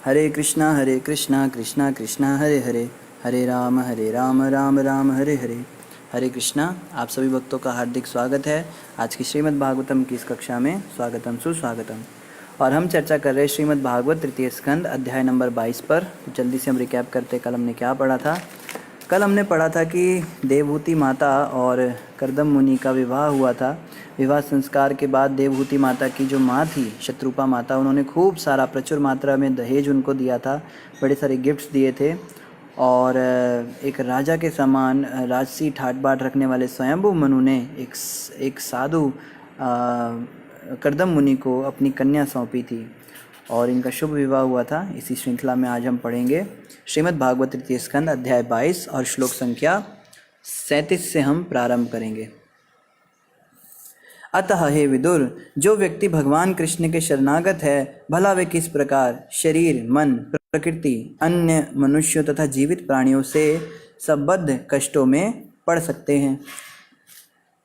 हरे कृष्णा कृष्णा कृष्णा हरे हरे, हरे राम राम राम हरे हरे। हरे कृष्णा। आप सभी भक्तों का हार्दिक स्वागत है आज की श्रीमद् भागवतम की इस कक्षा में। स्वागतम सुस्वागतम। और हम चर्चा कर रहे हैं श्रीमद् भागवत तृतीय स्कंद अध्याय नंबर 22 पर। तो जल्दी से हम रिकैप करते हैं, कल हमने क्या पढ़ा था। कल हमने पढ़ा था कि देवहूति माता और कर्दम मुनि का विवाह हुआ था। विवाह संस्कार के बाद देवहूति माता की जो माँ थी शत्रुपा माता, उन्होंने खूब सारा प्रचुर मात्रा में दहेज उनको दिया था, बड़े सारे गिफ्ट्स दिए थे। और एक राजा के समान राजसी ठाट बाट रखने वाले स्वयंभू मनु ने एक साधु कर्दम मुनि को अपनी कन्या सौंपी थी और इनका शुभ विवाह हुआ था। इसी श्रृंखला में आज हम पढ़ेंगे श्रीमद् भागवत तृतीय स्कंद अध्याय 22 और श्लोक संख्या 37 से हम प्रारंभ करेंगे। अतः हे विदुर, जो व्यक्ति भगवान कृष्ण के शरणागत है, भला वे किस प्रकार शरीर, मन, प्रकृति, अन्य मनुष्यों तथा जीवित प्राणियों से संबद्ध कष्टों में पड़ सकते हैं।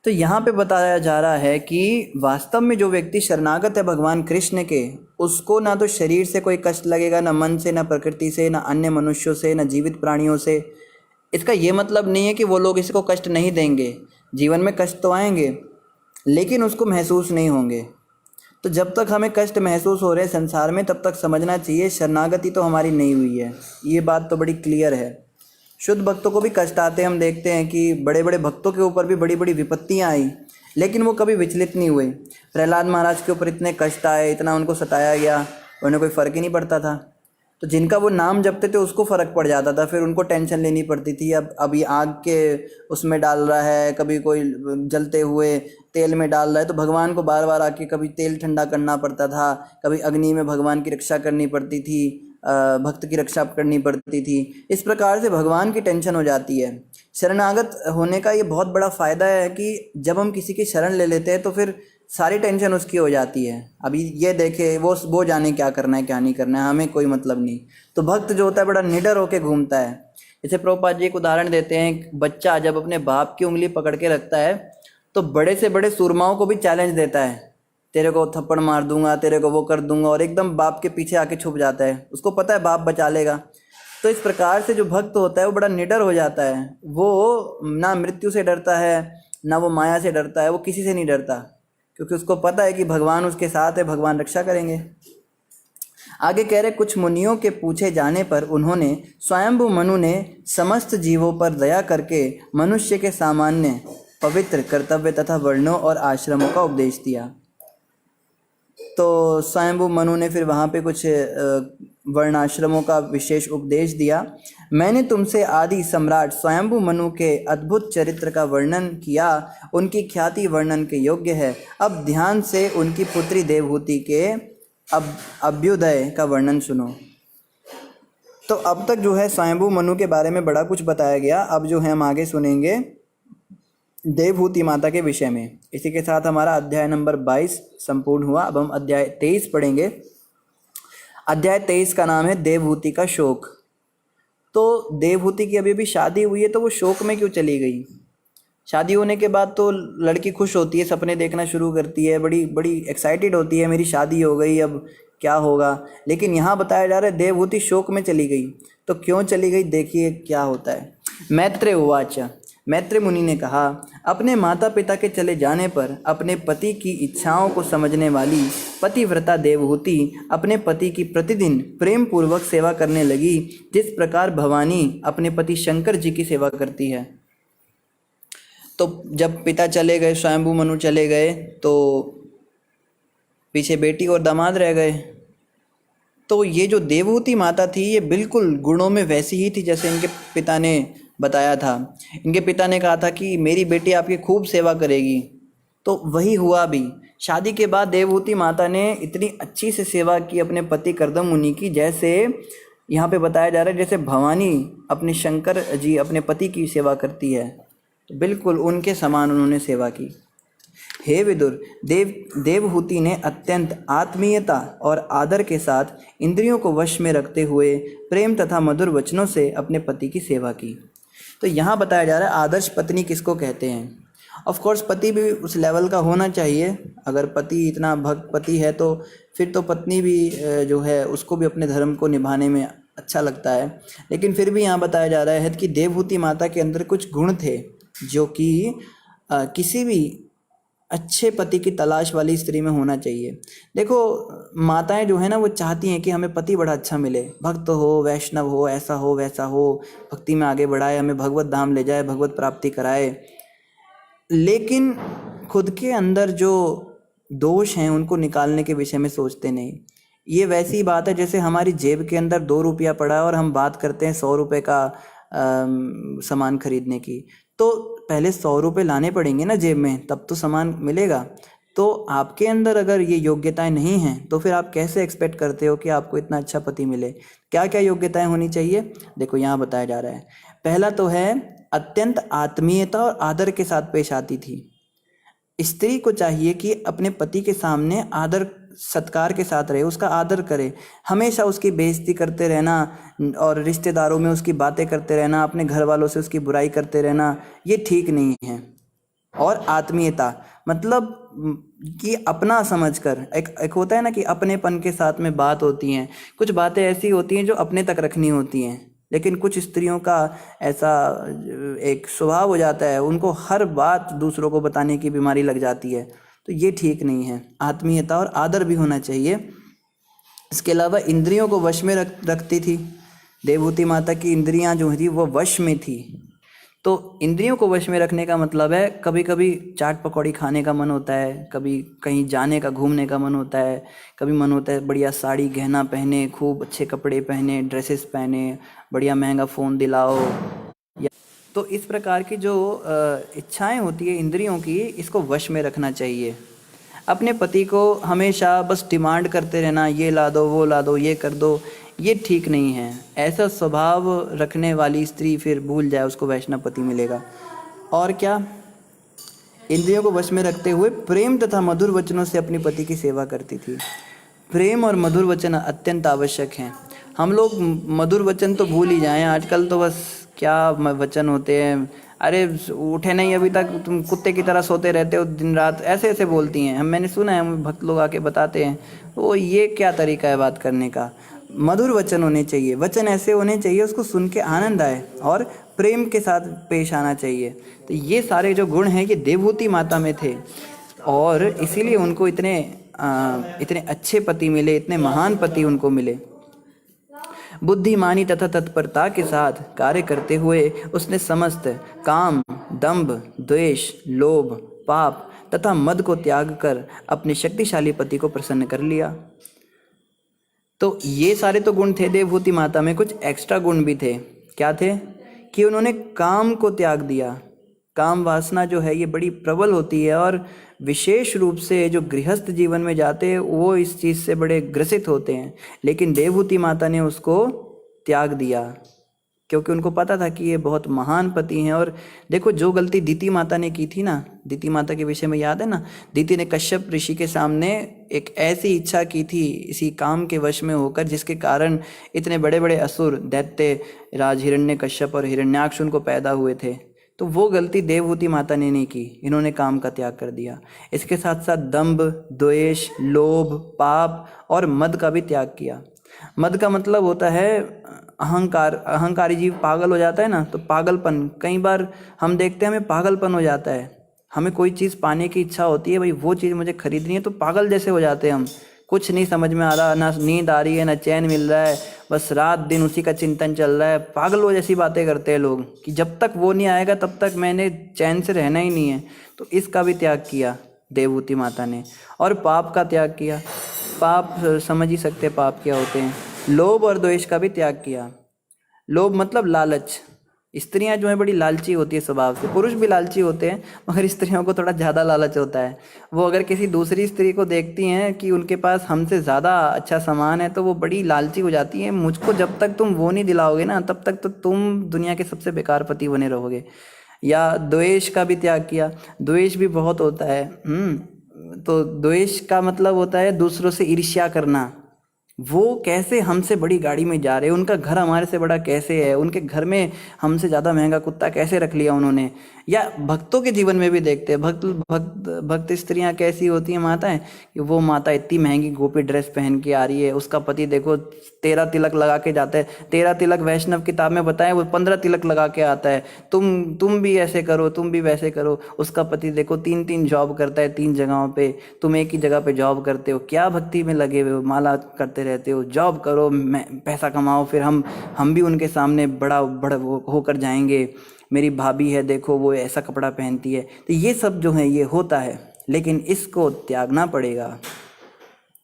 तो यहाँ पे बताया जा रहा है कि वास्तव में जो व्यक्ति शरणागत है भगवान कृष्ण के, उसको ना तो शरीर से कोई कष्ट लगेगा, ना मन से, ना प्रकृति से, ना अन्य मनुष्यों से, ना जीवित प्राणियों से। इसका ये मतलब नहीं है कि वो लोग इसको कष्ट नहीं देंगे। जीवन में कष्ट तो आएंगे लेकिन उसको महसूस नहीं होंगे। तो जब तक हमें कष्ट महसूस हो रहे हैं संसार में, तब तक समझना चाहिए शरणागति तो हमारी नहीं हुई है। ये बात तो बड़ी क्लियर है। शुद्ध भक्तों को भी कष्ट आते हैं। हम देखते हैं कि बड़े बड़े भक्तों के ऊपर भी बड़ी बड़ी विपत्तियां आई, लेकिन वो कभी विचलित नहीं हुए। प्रहलाद महाराज के ऊपर इतने कष्ट आए, इतना उनको सताया गया, उन्हें कोई फ़र्क ही नहीं पड़ता था। तो जिनका वो नाम जपते थे उसको फ़र्क पड़ जाता था, फिर उनको टेंशन लेनी पड़ती थी। अब ये आग के उसमें डाल रहा है, कभी कोई जलते हुए तेल में डाल रहा है, तो भगवान को बार बार आके कभी तेल ठंडा करना पड़ता था, कभी अग्नि में भगवान की रक्षा करनी पड़ती थी, भक्त की रक्षा करनी पड़ती थी। इस प्रकार से भगवान की टेंशन हो जाती है। शरणागत होने का ये बहुत बड़ा फ़ायदा है कि जब हम किसी की शरण ले लेते हैं तो फिर सारी टेंशन उसकी हो जाती है। अभी ये देखे वो जाने क्या करना है क्या नहीं करना है, हमें कोई मतलब नहीं। तो भक्त जो होता है बड़ा निडर होकर घूमता है। जैसे प्रभुपाद जी एक उदाहरण देते हैं, बच्चा जब अपने बाप की उंगली पकड़ के रखता है तो बड़े से बड़े सूरमाओं को भी चैलेंज देता है, तेरे को थप्पड़ मार दूंगा, तेरे को वो कर दूंगा, और एकदम बाप के पीछे आके छुप जाता है। उसको पता है बाप बचा लेगा। तो इस प्रकार से जो भक्त होता है वो बड़ा निडर हो जाता है। वो ना मृत्यु से डरता है, ना वो माया से डरता है, वो किसी से नहीं डरता, क्योंकि उसको पता है कि भगवान उसके साथ है, भगवान रक्षा करेंगे। आगे कह रहे, कुछ मुनियों के पूछे जाने पर उन्होंने स्वयंभू मनु ने समस्त जीवों पर दया करके मनुष्य के सामान्य पवित्र कर्तव्य तथा वर्णों और आश्रमों का उपदेश दिया। तो स्वयंभू मनु ने फिर वहाँ पे कुछ वर्णाश्रमों का विशेष उपदेश दिया। मैंने तुमसे आदि सम्राट स्वयंभू मनु के अद्भुत चरित्र का वर्णन किया, उनकी ख्याति वर्णन के योग्य है। अब ध्यान से उनकी पुत्री देवहूति के अभ्युदय का वर्णन सुनो। तो अब तक जो है स्वयंभू मनु के बारे में बड़ा कुछ बताया गया। अब जो है हम आगे सुनेंगे देवहूति माता के विषय में। इसी के साथ हमारा अध्याय नंबर 22 संपूर्ण हुआ। अब हम अध्याय 23 पढ़ेंगे। अध्याय 23 का नाम है देवहूति का शोक। तो देवहूति की अभी शादी हुई है, तो वो शोक में क्यों चली गई? शादी होने के बाद तो लड़की खुश होती है, सपने देखना शुरू करती है, बड़ी बड़ी एक्साइटेड होती है, मेरी शादी हो गई, अब क्या होगा। लेकिन यहाँ बताया जा रहा है देवहूति शोक में चली गई। तो क्यों चली गई, देखिए क्या होता है। मैत्रेय उवाच, मैत्रेय मुनि ने कहा, अपने माता पिता के चले जाने पर अपने पति की इच्छाओं को समझने वाली पतिव्रता देवहूति अपने पति की प्रतिदिन प्रेम पूर्वक सेवा करने लगी, जिस प्रकार भवानी अपने पति शंकर जी की सेवा करती है। तो जब पिता चले गए, स्वयंभू मनु चले गए, तो पीछे बेटी और दामाद रह गए। तो ये जो देवहूति माता थी ये बिल्कुल गुणों में वैसी ही थी जैसे इनके पिता ने बताया था। इनके पिता ने कहा था कि मेरी बेटी आपकी खूब सेवा करेगी, तो वही हुआ भी। शादी के बाद देवहूति माता ने इतनी अच्छी से सेवा की अपने पति कर्दम मुनि की, जैसे यहाँ पे बताया जा रहा है जैसे भवानी अपने शंकर जी अपने पति की सेवा करती है। तो बिल्कुल उनके समान उन्होंने सेवा की। हे विदुर, देवहूति ने अत्यंत आत्मीयता और आदर के साथ इंद्रियों को वश में रखते हुए प्रेम तथा मधुर वचनों से अपने पति की सेवा की। तो यहाँ बताया जा रहा है आदर्श पत्नी किसको कहते हैं। ऑफ कोर्स पति भी उस लेवल का होना चाहिए। अगर पति इतना भक्त पति है तो फिर तो पत्नी भी जो है उसको भी अपने धर्म को निभाने में अच्छा लगता है। लेकिन फिर भी यहाँ बताया जा रहा है कि देवहूति माता के अंदर कुछ गुण थे जो कि किसी भी अच्छे पति की तलाश वाली स्त्री में होना चाहिए। देखो माताएं जो है ना वो चाहती हैं कि हमें पति बड़ा अच्छा मिले, भक्त हो, वैष्णव हो, ऐसा हो वैसा हो, भक्ति में आगे बढ़ाए, हमें भगवत धाम ले जाए, भगवत प्राप्ति कराए। लेकिन खुद के अंदर जो दोष हैं उनको निकालने के विषय में सोचते नहीं। ये वैसी बात है जैसे हमारी जेब के अंदर 2 रुपया पड़ा है और हम बात करते हैं 100 रुपये का सामान खरीदने की। तो पहले 100 रुपये लाने पड़ेंगे ना जेब में, तब तो सामान मिलेगा। तो आपके अंदर अगर ये योग्यताएं नहीं हैं तो फिर आप कैसे एक्सपेक्ट करते हो कि आपको इतना अच्छा पति मिले। क्या क्या योग्यताएं होनी चाहिए, देखो यहाँ बताया जा रहा है। पहला तो है अत्यंत आत्मीयता और आदर के साथ पेश आती थी। स्त्री को चाहिए कि अपने पति के सामने आदर सत्कार के साथ रहे, उसका आदर करे, हमेशा उसकी बेइज्जती करते रहना और रिश्तेदारों में उसकी बातें करते रहना, अपने घर वालों से उसकी बुराई करते रहना, ये ठीक नहीं है। और आत्मीयता मतलब कि अपना समझकर, एक होता है ना कि अपनेपन के साथ में बात होती हैं, कुछ बातें ऐसी होती हैं जो अपने तक रखनी होती हैं। लेकिन कुछ स्त्रियों का ऐसा एक स्वभाव हो जाता है, उनको हर बात दूसरों को बताने की बीमारी लग जाती है, तो ये ठीक नहीं है। आत्मीयता और आदर भी होना चाहिए। इसके अलावा इंद्रियों को वश में रखती थी। देवहूति माता की इंद्रियां जो थी वो वश में थी। तो इंद्रियों को वश में रखने का मतलब है कभी कभी चाट पकौड़ी खाने का मन होता है, कभी कहीं जाने का, घूमने का मन होता है, कभी मन होता है बढ़िया साड़ी गहना पहने, खूब अच्छे कपड़े पहने, ड्रेसेस पहने, बढ़िया महंगा फ़ोन दिलाओ। तो इस प्रकार की जो इच्छाएं होती है इंद्रियों की, इसको वश में रखना चाहिए। अपने पति को हमेशा बस डिमांड करते रहना, ये ला दो, वो ला दो, ये कर दो, ये ठीक नहीं है। ऐसा स्वभाव रखने वाली स्त्री फिर भूल जाए उसको वैष्णव पति मिलेगा। और क्या, इंद्रियों को वश में रखते हुए प्रेम तथा मधुर वचनों से अपनी पति की सेवा करती थी। प्रेम और मधुर वचन अत्यंत आवश्यक हैं। हम लोग मधुर वचन तो भूल ही जाएं आजकल, तो बस क्या वचन होते हैं, अरे उठे नहीं अभी तक, तुम कुत्ते की तरह सोते रहते हो दिन रात, ऐसे ऐसे बोलती हैं। मैंने सुना है, भक्त लोग आके बताते हैं, वो ये क्या तरीका है बात करने का। मधुर वचन होने चाहिए, वचन ऐसे होने चाहिए उसको सुन के आनंद आए, और प्रेम के साथ पेश आना चाहिए। तो ये सारे जो गुण हैं ये देवहूति माता में थे, और इसीलिए उनको इतने अच्छे पति मिले, इतने महान पति उनको मिले। बुद्धिमानी तथा तत्परता के साथ कार्य करते हुए उसने समस्त काम, दंभ, द्वेष, लोभ, पाप तथा मद को त्याग कर अपने शक्तिशाली पति को प्रसन्न कर लिया। तो ये सारे तो गुण थे देवहूति माता में। कुछ एक्स्ट्रा गुण भी थे। क्या थे कि उन्होंने काम को त्याग दिया। काम वासना जो है ये बड़ी प्रबल होती है, और विशेष रूप से जो गृहस्थ जीवन में जाते हैं वो इस चीज़ से बड़े ग्रसित होते हैं। लेकिन देवहूति माता ने उसको त्याग दिया क्योंकि उनको पता था कि ये बहुत महान पति हैं। और देखो जो गलती दीति माता ने की थी ना, दीति माता के विषय में याद है ना, दीति ने कश्यप ऋषि के सामने एक ऐसी इच्छा की थी इसी काम के वश में होकर, जिसके कारण इतने बड़े बड़े असुर, दैत्य राज हिरण्यकश्यप और हिरण्याक्ष उनको पैदा हुए थे। तो वो गलती देवहूति माता ने नहीं की, इन्होंने काम का त्याग कर दिया। इसके साथ साथ दंभ, द्वेष, लोभ, पाप और मद का भी त्याग किया। मद का मतलब होता है अहंकार। अहंकारी जीव पागल हो जाता है ना, तो पागलपन, कई बार हम देखते हैं हमें पागलपन हो जाता है, हमें कोई चीज़ पाने की इच्छा होती है, भाई वो चीज़ मुझे खरीदनी है, तो पागल जैसे हो जाते हैं हम। कुछ नहीं समझ में आ रहा, ना नींद आ रही है, ना चैन मिल रहा है, बस रात दिन उसी का चिंतन चल रहा है। पागलों जैसी बातें करते हैं लोग कि जब तक वो नहीं आएगा तब तक मैंने चैन से रहना ही नहीं है। तो इसका भी त्याग किया देवहूति माता ने। और पाप का त्याग किया। पाप समझ ही सकते पाप क्या होते हैं। लोभ और द्वेष का भी त्याग किया। लोभ मतलब लालच। स्त्रियां जो है बड़ी लालची होती है स्वभाव से, पुरुष भी लालची होते हैं मगर स्त्रियों को थोड़ा ज़्यादा लालच होता है। वो अगर किसी दूसरी स्त्री को देखती हैं कि उनके पास हमसे ज़्यादा अच्छा सामान है तो वो बड़ी लालची हो जाती है। मुझको जब तक तुम वो नहीं दिलाओगे ना तब तक तो तुम दुनिया के सबसे बेकार पति बने रहोगे। या द्वेष का भी त्याग किया। द्वेष भी बहुत होता है। तो द्वेष का मतलब होता है दूसरों से ईर्ष्या करना, वो कैसे हमसे बड़ी गाड़ी में जा रहे हैं, उनका घर हमारे से बड़ा कैसे है, उनके घर में हमसे ज़्यादा महंगा कुत्ता कैसे रख लिया उन्होंने। या भक्तों के जीवन में भी देखते हैं, भक्त भक्त भक्त स्त्रियां कैसी होती हैं माताएं, कि वो माता इतनी महंगी गोपी ड्रेस पहन के आ रही है, उसका पति देखो 13 तिलक लगा के जाता है। 13 तिलक वैष्णव किताब में बताए, वो 15 तिलक लगा के आता है। तुम भी ऐसे करो, तुम भी वैसे करो। उसका पति देखो 3 3 जॉब करता है 3 जगहों पे, तुम एक ही जगह पे जॉब करते हो, क्या भक्ति में लगे हुए हो, माला करते रहते हो। जॉब करो, पैसा कमाओ, फिर हम भी उनके सामने बड़ा होकर जाएंगे। मेरी भाभी है देखो, वो ऐसा कपड़ा पहनती है। तो ये सब जो है ये होता है, लेकिन इसको त्यागना पड़ेगा।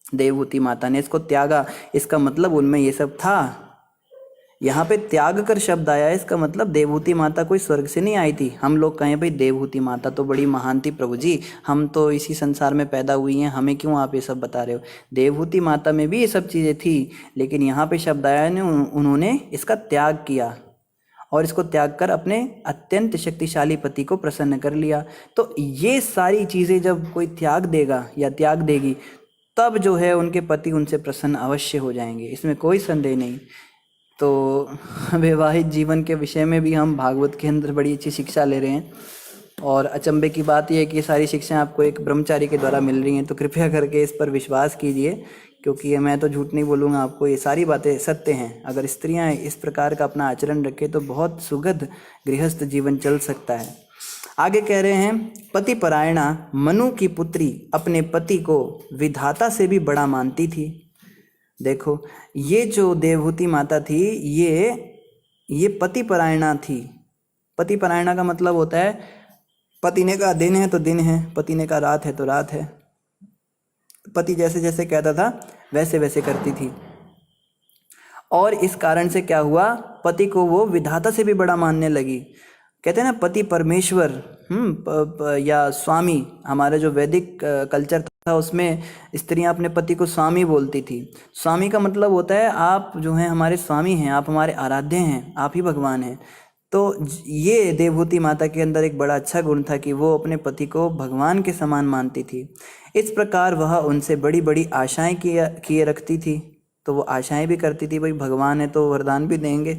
देवहूति माता ने इसको त्यागा, इसका मतलब उनमें ये सब था। यहाँ पे त्याग कर शब्द आया है, इसका मतलब देवहूति माता कोई स्वर्ग से नहीं आई थी। हम लोग कहें भाई देवहूति माता तो बड़ी महान थी प्रभु जी, हम तो इसी संसार में पैदा हुई हैं, हमें क्यों आप ये सब बता रहे हो। देवहूति माता में भी ये सब चीज़ें थी, लेकिन यहाँ पे शब्द आया है उन्होंने इसका त्याग किया, और इसको त्याग कर अपने अत्यंत शक्तिशाली पति को प्रसन्न कर लिया। तो ये सारी चीज़ें जब कोई त्याग देगा या त्याग देगी, तब जो है उनके पति उनसे प्रसन्न अवश्य हो जाएंगे, इसमें कोई संदेह नहीं। तो वैवाहिक जीवन के विषय में भी हम भागवत के अंदर बड़ी अच्छी शिक्षा ले रहे हैं, और अचंभे की बात यह है कि ये सारी शिक्षाएं आपको एक ब्रह्मचारी के द्वारा मिल रही हैं। तो कृपया करके इस पर विश्वास कीजिए, क्योंकि मैं तो झूठ नहीं बोलूँगा आपको, ये सारी बातें सत्य हैं। अगर स्त्रियां इस प्रकार का अपना आचरण रखें तो बहुत सुखद गृहस्थ जीवन चल सकता है। आगे कह रहे हैं, पति परायणा मनु की पुत्री अपने पति को विधाता से भी बड़ा मानती थी। देखो, ये जो देवहूति माता थी ये पति परायणा थी। पति परायणा का मतलब होता है, पति ने कहा दिन है तो दिन है, पति ने कहा रात है तो रात है। पति जैसे जैसे कहता था वैसे वैसे करती थी, और इस कारण से क्या हुआ, पति को वो विधाता से भी बड़ा मानने लगी। कहते हैं ना पति परमेश्वर या स्वामी। हमारा जो वैदिक कल्चर था उसमें स्त्रियां अपने पति को स्वामी बोलती थी। स्वामी का मतलब होता है आप जो हैं हमारे स्वामी हैं, आप हमारे आराध्य हैं, आप ही भगवान हैं। तो ये देवहूति माता के अंदर एक बड़ा अच्छा गुण था कि वो अपने पति को भगवान के समान मानती थी। इस प्रकार वह उनसे बड़ी बड़ी आशाएं किए रखती थी। तो वो आशाएं भी करती थी, भाई भगवान है तो वरदान भी देंगे।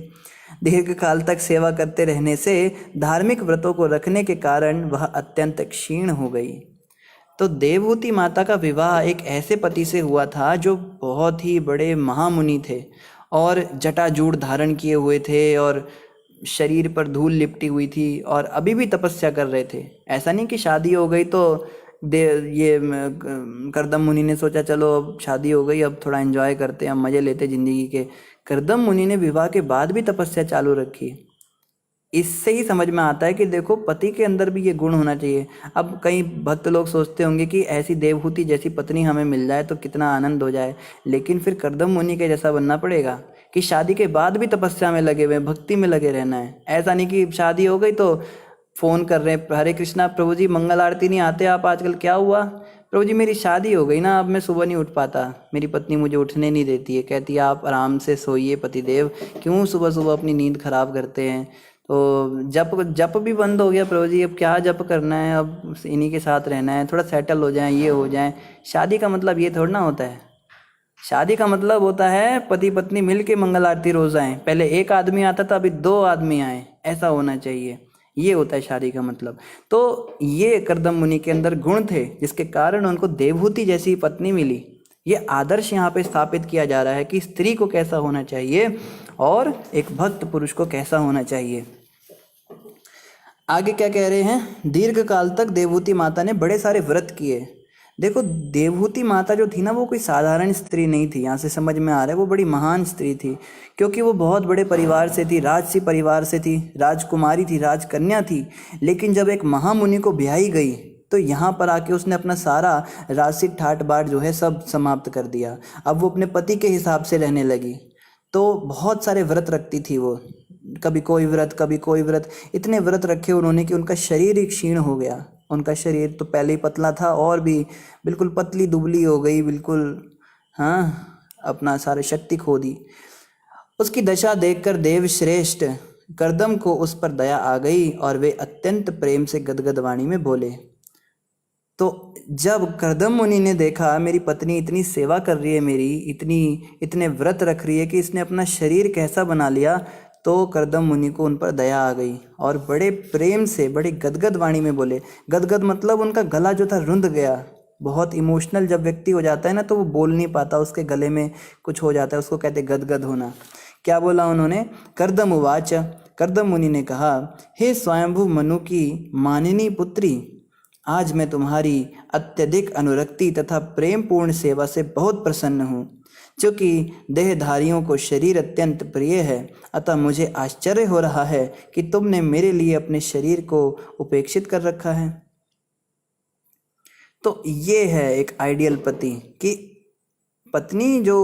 दीर्घ काल तक सेवा करते रहने से धार्मिक व्रतों को रखने के कारण वह अत्यंत क्षीण हो गई। तो देवहूति माता का विवाह एक ऐसे पति से हुआ था जो बहुत ही बड़े महामुनि थे, और जटाजूट धारण किए हुए थे, और शरीर पर धूल लिपटी हुई थी, और अभी भी तपस्या कर रहे थे। ऐसा नहीं कि शादी हो गई तो करदम मुनि ने सोचा चलो अब शादी हो गई, अब थोड़ा एंजॉय करते हैं, अब मजे लेते जिंदगी के। करदम मुनि ने विवाह के बाद भी तपस्या चालू रखी। इससे ही समझ में आता है कि देखो पति के अंदर भी ये गुण होना चाहिए। अब कई भक्त लोग सोचते होंगे कि ऐसी देवहूति जैसी पत्नी हमें मिल जाए तो कितना आनंद हो जाए, लेकिन फिर करदम मुनि के जैसा बनना पड़ेगा कि शादी के बाद भी तपस्या में लगे हुए, भक्ति में लगे रहना है। ऐसा नहीं कि शादी हो गई तो फ़ोन कर रहे हैं, हरे कृष्णा प्रभु जी मंगल आरती नहीं आते आप आजकल, क्या हुआ प्रभु जी, मेरी शादी हो गई ना, अब मैं सुबह नहीं उठ पाता, मेरी पत्नी मुझे उठने नहीं देती है, कहती है आप आराम से सोइए पतिदेव, क्यों सुबह सुबह अपनी नींद खराब करते हैं। तो जप भी बंद हो गया प्रभु जी, अब क्या जप करना है, अब इन्हीं के साथ रहना है, थोड़ा सेटल हो जाए, ये हो जाए। शादी का मतलब ये थोड़ा ना होता है। शादी का मतलब होता है पति पत्नी मिल के मंगल आरती रोज आए। पहले एक आदमी आता था, अभी 2 आदमी आए, ऐसा होना चाहिए। ये होता है शादी का मतलब। तो ये करदम मुनि के अंदर गुण थे जिसके कारण उनको देवहूति जैसी पत्नी मिली। ये आदर्श यहाँ पे स्थापित किया जा रहा है कि स्त्री को कैसा होना चाहिए और एक भक्त पुरुष को कैसा होना चाहिए। आगे क्या कह रहे हैं, दीर्घ काल तक देवहूति माता ने बड़े सारे व्रत किए। देखो देवहूति माता जो थी ना, वो कोई साधारण स्त्री नहीं थी। यहाँ से समझ में आ रहा है वो बड़ी महान स्त्री थी, क्योंकि वो बहुत बड़े परिवार से थी, राजसी परिवार से थी, राजकुमारी थी, राजकन्या थी। लेकिन जब एक महामुनि को ब्याही गई तो यहाँ पर आके उसने अपना सारा राजसी ठाट बाट जो है सब समाप्त कर दिया। अब वो अपने पति के हिसाब से रहने लगी। तो बहुत सारे व्रत रखती थी वो, कभी कोई व्रत कभी कोई व्रत। इतने व्रत रखे उन्होंने कि उनका शरीर ही क्षीण हो गया। उनका शरीर तो पहले ही पतला था और भी बिल्कुल पतली दुबली हो गई, बिल्कुल हाँ, अपना सारी शक्ति खो दी। उसकी दशा देखकर देव श्रेष्ठ करदम को उस पर दया आ गई और वे अत्यंत प्रेम से गदगद वाणी में बोले। तो जब कर्दम मुनि ने देखा मेरी पत्नी इतनी सेवा कर रही है मेरी, इतने व्रत रख रही है कि इसने अपना शरीर कैसा बना लिया, तो कर्दम मुनि को उन पर दया आ गई और बड़े प्रेम से बड़ी गदगद वाणी में बोले। गदगद मतलब उनका गला जो था रुंध गया। बहुत इमोशनल जब व्यक्ति हो जाता है ना तो वो बोल नहीं पाता, उसके गले में कुछ हो जाता है, उसको कहते गदगद होना। क्या बोला उन्होंने? कर्दम उवाच, कर्दम मुनि ने कहा, हे स्वयंभू मनु की मानिनी पुत्री, आज मैं तुम्हारी अत्यधिक अनुरक्ति तथा प्रेम पूर्ण सेवा से बहुत प्रसन्न हूँ। क्योंकि देहधारियों को शरीर अत्यंत प्रिय है, अतः मुझे आश्चर्य हो रहा है कि तुमने मेरे लिए अपने शरीर को उपेक्षित कर रखा है। तो ये है एक आइडियल पति कि पत्नी जो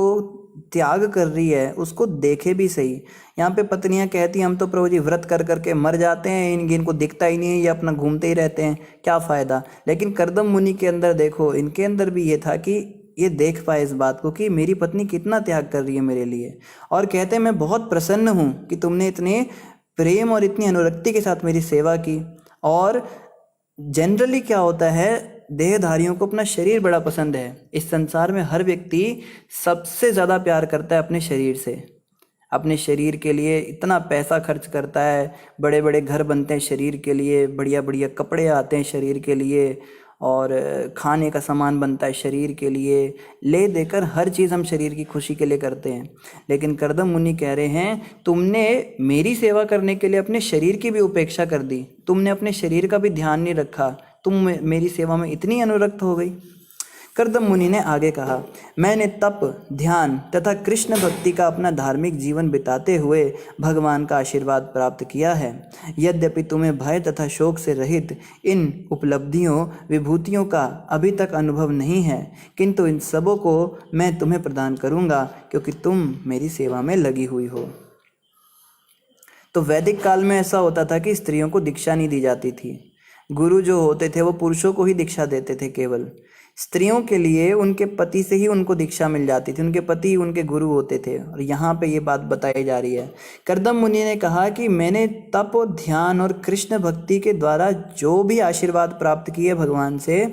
त्याग कर रही है उसको देखे भी सही। यहाँ पे पत्नियां कहती हैं हम तो प्रभु जी व्रत कर करके मर जाते हैं, इनको दिखता ही नहीं है, ये अपना घूमते ही रहते हैं, क्या फ़ायदा। लेकिन कर्दम मुनि के अंदर देखो, इनके अंदर भी ये था कि ये देख पाए इस बात को कि मेरी पत्नी कितना त्याग कर रही है मेरे लिए, और कहते हैं मैं बहुत प्रसन्न हूँ कि तुमने इतने प्रेम और इतनी अनुरक्ति के साथ मेरी सेवा की। और जनरली क्या होता है, देहधारियों को अपना शरीर बड़ा पसंद है। इस संसार में हर व्यक्ति सबसे ज़्यादा प्यार करता है अपने शरीर से, अपने शरीर के लिए इतना पैसा खर्च करता है, बड़े बड़े घर बनते हैं शरीर के लिए, बढ़िया बढ़िया कपड़े आते हैं शरीर के लिए, और खाने का सामान बनता है शरीर के लिए, ले देकर हर चीज़ हम शरीर की खुशी के लिए करते हैं। लेकिन कर्दम मुनि कह रहे हैं तुमने मेरी सेवा करने के लिए अपने शरीर की भी उपेक्षा कर दी, तुमने अपने शरीर का भी ध्यान नहीं रखा, तुम मेरी सेवा में इतनी अनुरक्त हो गई। कर्दम मुनि ने आगे कहा, मैंने तप, ध्यान तथा कृष्ण भक्ति का अपना धार्मिक जीवन बिताते हुए भगवान का आशीर्वाद प्राप्त किया है। यद्यपि तुम्हें भय तथा शोक से रहित इन उपलब्धियों विभूतियों का अभी तक अनुभव नहीं है, किंतु इन सबों को मैं तुम्हें प्रदान करूँगा क्योंकि तुम मेरी सेवा में लगी हुई हो। तो वैदिक काल में ऐसा होता था कि स्त्रियों को दीक्षा नहीं दी जाती थी। गुरु जो होते थे वो पुरुषों को ही दीक्षा देते थे केवल। स्त्रियों के लिए उनके पति से ही उनको दीक्षा मिल जाती थी, उनके पति उनके गुरु होते थे। और यहाँ पे ये बात बताई जा रही है। कर्दम मुनि ने कहा कि मैंने तप, ध्यान और कृष्ण भक्ति के द्वारा जो भी आशीर्वाद प्राप्त किए भगवान से,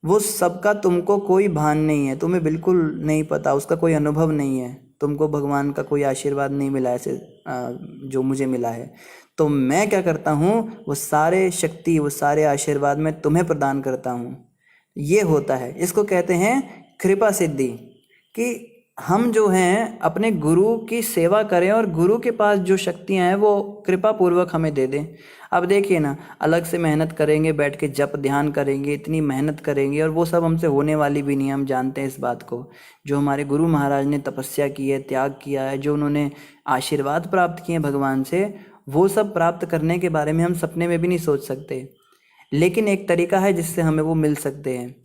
वो सबका तुमको कोई भान नहीं है, तुम्हें बिल्कुल नहीं पता, उसका कोई अनुभव नहीं है, तुमको भगवान का कोई आशीर्वाद नहीं मिला ऐसे जो मुझे मिला है। तो मैं क्या करता हूँ, वो सारे शक्ति, वो सारे आशीर्वाद मैं तुम्हें प्रदान करता हूँ। ये होता है, इसको कहते हैं कृपा सिद्धि, कि हम जो हैं अपने गुरु की सेवा करें और गुरु के पास जो शक्तियाँ हैं वो कृपा पूर्वक हमें दे दें। अब देखिए ना, अलग से मेहनत करेंगे, बैठ के जप ध्यान करेंगे, इतनी मेहनत करेंगे और वो सब हमसे होने वाली भी नहीं। हम जानते हैं इस बात को। जो हमारे गुरु महाराज ने तपस्या की है, त्याग किया है, जो उन्होंने आशीर्वाद प्राप्त किए भगवान से, वो सब प्राप्त करने के बारे में हम सपने में भी नहीं सोच सकते। लेकिन एक तरीका है जिससे हमें वो मिल सकते हैं।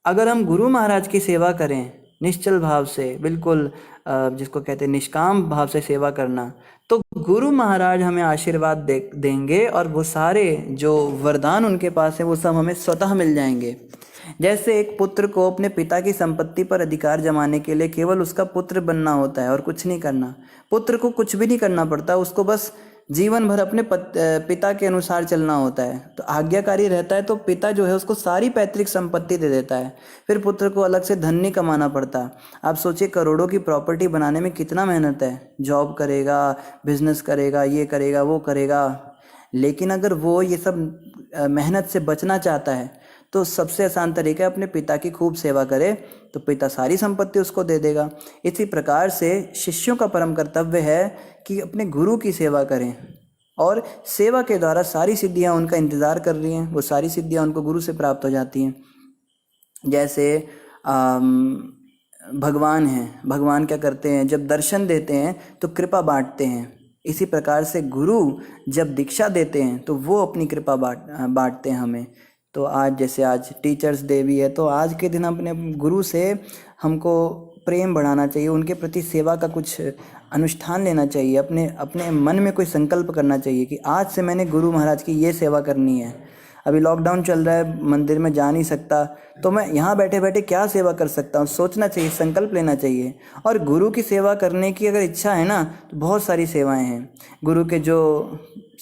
अगर हम गुरु महाराज की सेवा करें निश्चल भाव से, बिल्कुल जिसको कहते हैं निष्काम भाव से सेवा करना, तो गुरु महाराज हमें आशीर्वाद देंगे और वो सारे जो वरदान उनके पास है वो सब हमें स्वतः मिल जाएंगे। जैसे एक पुत्र को अपने पिता की संपत्ति पर अधिकार जमाने के लिए केवल उसका पुत्र बनना होता है और कुछ नहीं करना। पुत्र को कुछ भी नहीं करना पड़ता, उसको बस जीवन भर अपने पिता के अनुसार चलना होता है। तो आज्ञाकारी रहता है तो पिता जो है उसको सारी पैतृक संपत्ति दे देता है, फिर पुत्र को अलग से धन नहीं कमाना पड़ता। आप सोचिए, करोड़ों की प्रॉपर्टी बनाने में कितना मेहनत है। जॉब करेगा, बिजनेस करेगा, ये करेगा, वो करेगा। लेकिन अगर वो ये सब मेहनत से बचना चाहता है तो सबसे आसान तरीका है अपने पिता की खूब सेवा करे, तो पिता सारी संपत्ति उसको दे देगा। इसी प्रकार से शिष्यों का परम कर्तव्य है कि अपने गुरु की सेवा करें, और सेवा के द्वारा सारी सिद्धियां उनका इंतज़ार कर रही हैं, वो सारी सिद्धियां उनको गुरु से प्राप्त हो जाती हैं। जैसे भगवान हैं, भगवान क्या करते हैं, जब दर्शन देते हैं तो कृपा बांटते हैं। इसी प्रकार से गुरु जब दीक्षा देते हैं तो वो अपनी कृपा बांटते हैं हमें। तो आज जैसे आज टीचर्स डे भी है, तो आज के दिन अपने गुरु से हमको प्रेम बढ़ाना चाहिए, उनके प्रति सेवा का कुछ अनुष्ठान लेना चाहिए, अपने मन में कोई संकल्प करना चाहिए कि आज से मैंने गुरु महाराज की ये सेवा करनी है। अभी लॉकडाउन चल रहा है, मंदिर में जा नहीं सकता, तो मैं यहाँ बैठे बैठे क्या सेवा कर सकता हूँ, सोचना चाहिए, संकल्प लेना चाहिए। और गुरु की सेवा करने की अगर इच्छा है ना, तो बहुत सारी सेवाएं हैं। गुरु के जो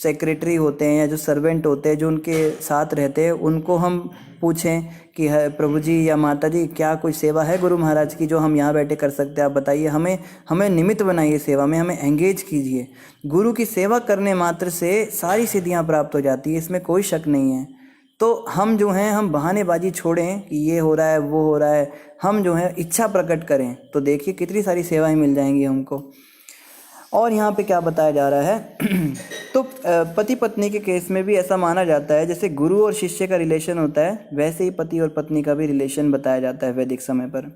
सेक्रेटरी होते हैं या जो सर्वेंट होते हैं जो उनके साथ रहते हैं उनको हम पूछें कि है प्रभु जी या माता जी क्या कोई सेवा है गुरु महाराज की जो हम यहाँ बैठे कर सकते हैं, आप बताइए, हमें हमें निमित्त बनाइए सेवा में, हमें एंगेज कीजिए। गुरु की सेवा करने मात्र से सारी सिद्धियाँ प्राप्त हो जाती है, इसमें कोई शक नहीं है। तो हम जो हैं हम बहानेबाजी छोड़ें कि ये हो रहा है वो हो रहा है, हम जो है इच्छा प्रकट करें तो देखिए कितनी सारी सेवाएं मिल जाएंगी हमको। और यहाँ पे क्या बताया जा रहा है तो पति पत्नी के केस में भी ऐसा माना जाता है जैसे गुरु और शिष्य का रिलेशन होता है वैसे ही पति और पत्नी का भी रिलेशन बताया जाता है। वैदिक समय पर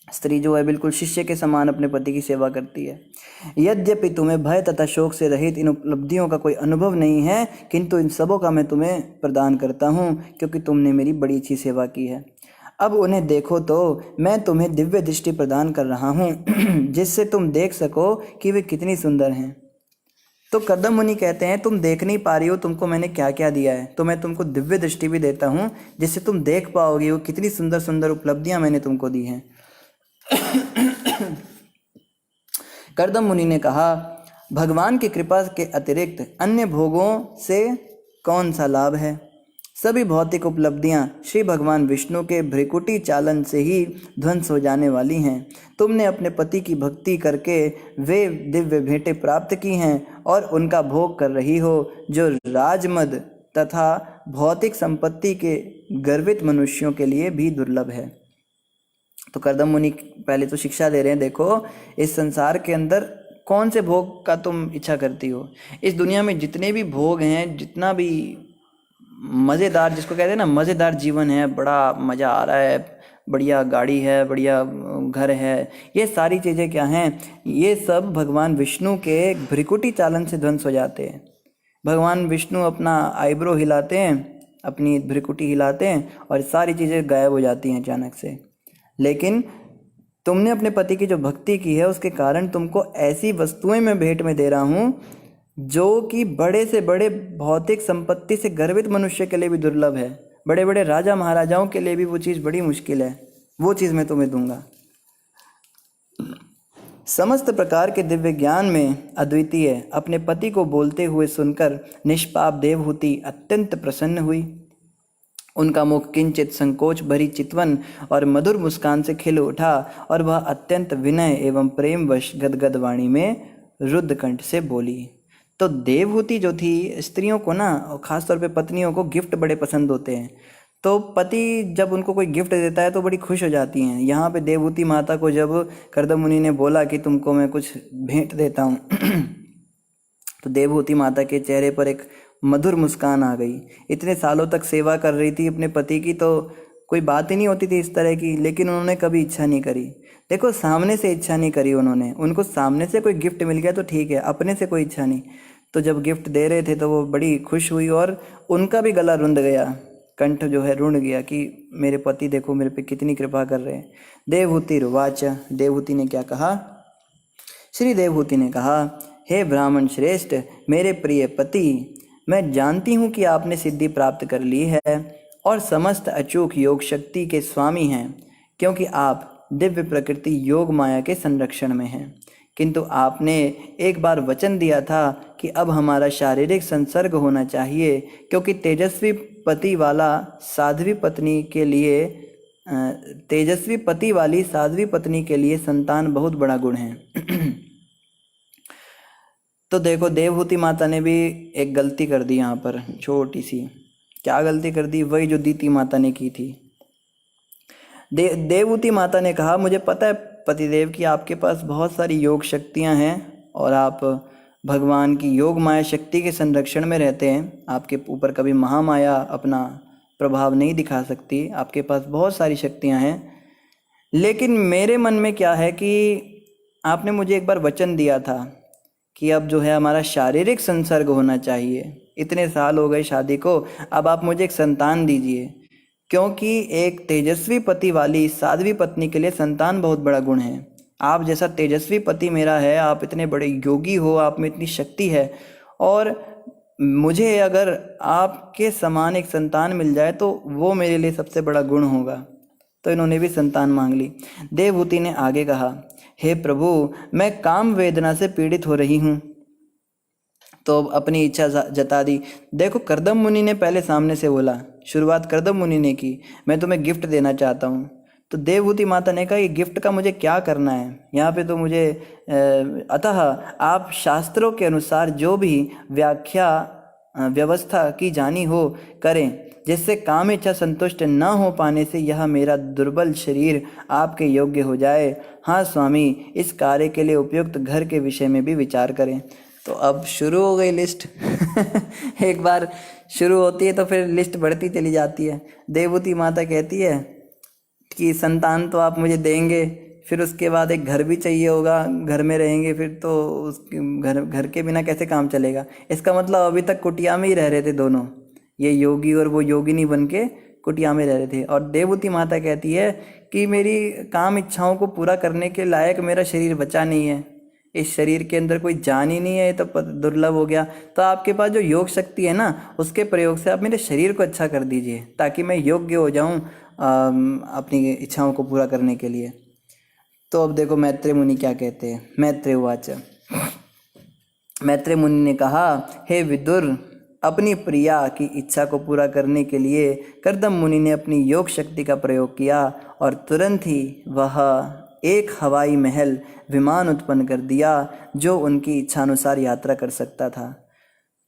स्त्री जो है बिल्कुल शिष्य के समान अपने पति की सेवा करती है। यद्यपि तुम्हें भय तथा शोक से रहित इन उपलब्धियों का कोई अनुभव नहीं है, किंतु इन सबों का मैं तुम्हें प्रदान करता हूँ क्योंकि तुमने मेरी बड़ी अच्छी सेवा की है। अब उन्हें देखो तो मैं तुम्हें दिव्य दृष्टि प्रदान कर रहा हूँ जिससे तुम देख सको कि वे कितनी सुंदर हैं। तो कर्दम मुनि कहते हैं तुम देख नहीं पा रही हो तुमको मैंने क्या क्या दिया है, तो मैं तुमको दिव्य दृष्टि भी देता हूँ जिससे तुम देख पाओगे वो कितनी सुंदर सुंदर उपलब्धियाँ मैंने तुमको दी हैं। कर्दम मुनि ने कहा भगवान की कृपा के अतिरिक्त अन्य भोगों से कौन सा लाभ है। सभी भौतिक उपलब्धियां श्री भगवान विष्णु के भ्रिकुटी चालन से ही ध्वंस हो जाने वाली हैं। तुमने अपने पति की भक्ति करके वे दिव्य भेंटें प्राप्त की हैं और उनका भोग कर रही हो जो राजमद तथा भौतिक संपत्ति के गर्वित मनुष्यों के लिए भी दुर्लभ है। तो कर्दम मुनि पहले तो शिक्षा दे रहे हैं, देखो इस संसार के अंदर कौन से भोग का तुम इच्छा करती हो। इस दुनिया में जितने भी भोग हैं, जितना भी मज़ेदार जिसको कहते हैं ना मज़ेदार जीवन है, बड़ा मज़ा आ रहा है, बढ़िया गाड़ी है, बढ़िया घर है, ये सारी चीज़ें क्या हैं, ये सब भगवान विष्णु के भ्रिकुटी चालन से ध्वंस हो जाते हैं। भगवान विष्णु अपना आईब्रो हिलाते हैं, अपनी भ्रिकुटी हिलाते हैं और सारी चीज़ें गायब हो जाती हैं अचानक से। लेकिन तुमने अपने पति की जो भक्ति की है उसके कारण तुमको ऐसी वस्तुएं मैं भेंट में दे रहा हूँ जो कि बड़े से बड़े भौतिक संपत्ति से गर्वित मनुष्य के लिए भी दुर्लभ है। बड़े बड़े राजा महाराजाओं के लिए भी वो चीज़ बड़ी मुश्किल है, वो चीज़ मैं तुम्हें दूंगा। समस्त प्रकार के दिव्य ज्ञान में अद्वितीय अपने पति को बोलते हुए सुनकर निष्पाप देवहूति अत्यंत प्रसन्न हुई। उनका मुख किंचित संकोच भरी चितवन और मधुर मुस्कान से खिल उठा और वह अत्यंत विनय एवं प्रेमवश गदगद वाणी में रुद्ध कंठ से बोली। तो देवहूति जो थी, स्त्रियों को ना खासतौर पे पत्नियों को गिफ्ट बड़े पसंद होते हैं, तो पति जब उनको कोई गिफ्ट देता है तो बड़ी खुश हो जाती हैं। यहाँ पे देवहूति माता को जब कर्दम मुनि ने बोला कि तुमको मैं कुछ भेंट देता हूँ तो देवहूति माता के चेहरे पर एक मधुर मुस्कान आ गई। इतने सालों तक सेवा कर रही थी अपने पति की, तो कोई बात ही नहीं होती थी इस तरह की, लेकिन उन्होंने कभी इच्छा नहीं करी। देखो सामने से इच्छा नहीं करी उन्होंने, उनको सामने से कोई गिफ्ट मिल गया तो ठीक है, अपने से कोई इच्छा नहीं। तो जब गिफ्ट दे रहे थे तो वो बड़ी खुश हुई और उनका भी गला रुंध गया, कंठ जो है रुंध गया कि मेरे पति देखो मेरे पे कितनी कृपा कर रहे हैं। देवहूति रुवाच, देवहूति ने क्या कहा, श्री देवहूति ने कहा हे ब्राह्मण श्रेष्ठ, मेरे प्रिय पति, मैं जानती हूँ कि आपने सिद्धि प्राप्त कर ली है और समस्त अचूक योग शक्ति के स्वामी हैं, क्योंकि आप दिव्य प्रकृति योग माया के संरक्षण में हैं। किंतु आपने एक बार वचन दिया था कि अब हमारा शारीरिक संसर्ग होना चाहिए, क्योंकि तेजस्वी पति वाला साध्वी पत्नी के लिए तेजस्वी पति वाली साध्वी पत्नी के लिए संतान बहुत बड़ा गुण है। तो देखो देवहूति माता ने भी एक गलती कर दी यहाँ पर, छोटी सी। क्या गलती कर दी, वही जो दीति माता ने की थी। देवहूति माता ने कहा मुझे पता है पतिदेव कि आपके पास बहुत सारी योग शक्तियाँ हैं और आप भगवान की योग माया शक्ति के संरक्षण में रहते हैं, आपके ऊपर कभी महामाया अपना प्रभाव नहीं दिखा सकती, आपके पास बहुत सारी शक्तियाँ हैं। लेकिन मेरे मन में क्या है कि आपने मुझे एक बार वचन दिया था कि अब जो है हमारा शारीरिक संसर्ग होना चाहिए। इतने साल हो गए शादी को, अब आप मुझे एक संतान दीजिए, क्योंकि एक तेजस्वी पति वाली साध्वी पत्नी के लिए संतान बहुत बड़ा गुण है। आप जैसा तेजस्वी पति मेरा है, आप इतने बड़े योगी हो, आप में इतनी शक्ति है, और मुझे अगर आपके समान एक संतान मिल जाए तो वो मेरे लिए सबसे बड़ा गुण होगा। तो इन्होंने भी संतान मांग ली। देवहूति ने आगे कहा, हे प्रभु, मैं काम वेदना से पीड़ित हो रही हूँ। तो अपनी इच्छा जता दी। देखो कर्दम मुनि ने पहले सामने से बोला, शुरुआत कर्दम मुनि ने की, मैं तुम्हें गिफ्ट देना चाहता हूँ। तो देवहूति माता ने कहा, ये गिफ्ट का मुझे क्या करना है, यहाँ पे तो मुझे अतः आप शास्त्रों के अनुसार जो भी व्याख्या व्यवस्था की जानी हो करें, जिससे काम इच्छा संतुष्ट न हो पाने से यह मेरा दुर्बल शरीर आपके योग्य हो जाए। हाँ स्वामी, इस कार्य के लिए उपयुक्त घर के विषय में भी विचार करें। तो अब शुरू हो गई लिस्ट। एक बार शुरू होती है तो फिर लिस्ट बढ़ती चली जाती है। देवहूति माता कहती है कि संतान तो आप मुझे देंगे, फिर उसके बाद एक घर भी चाहिए होगा, घर में रहेंगे, फिर तो उस घर के बिना कैसे काम चलेगा। इसका मतलब अभी तक कुटिया में ही रह रहे थे दोनों, ये योगी और वो योगिनी बन के कुटिया में रह रहे थे। और देवहूति माता कहती है कि मेरी काम इच्छाओं को पूरा करने के लायक मेरा शरीर बचा नहीं है, इस शरीर के अंदर कोई जान ही नहीं है, ये तो दुर्लभ हो गया। तो आपके पास जो योग शक्ति है ना, उसके प्रयोग से आप मेरे शरीर को अच्छा कर दीजिए, ताकि मैं योग्य हो जाऊं अपनी इच्छाओं को पूरा करने के लिए। तो अब देखो मैत्रेय मुनि क्या कहते हैं। मैत्रेय उवाच, मैत्रेय मुनि ने कहा, हे विदुर, अपनी प्रिया की इच्छा को पूरा करने के लिए कर्दम मुनि ने अपनी योग शक्ति का प्रयोग किया और तुरंत ही वह एक हवाई महल विमान उत्पन्न कर दिया जो उनकी इच्छानुसार यात्रा कर सकता था।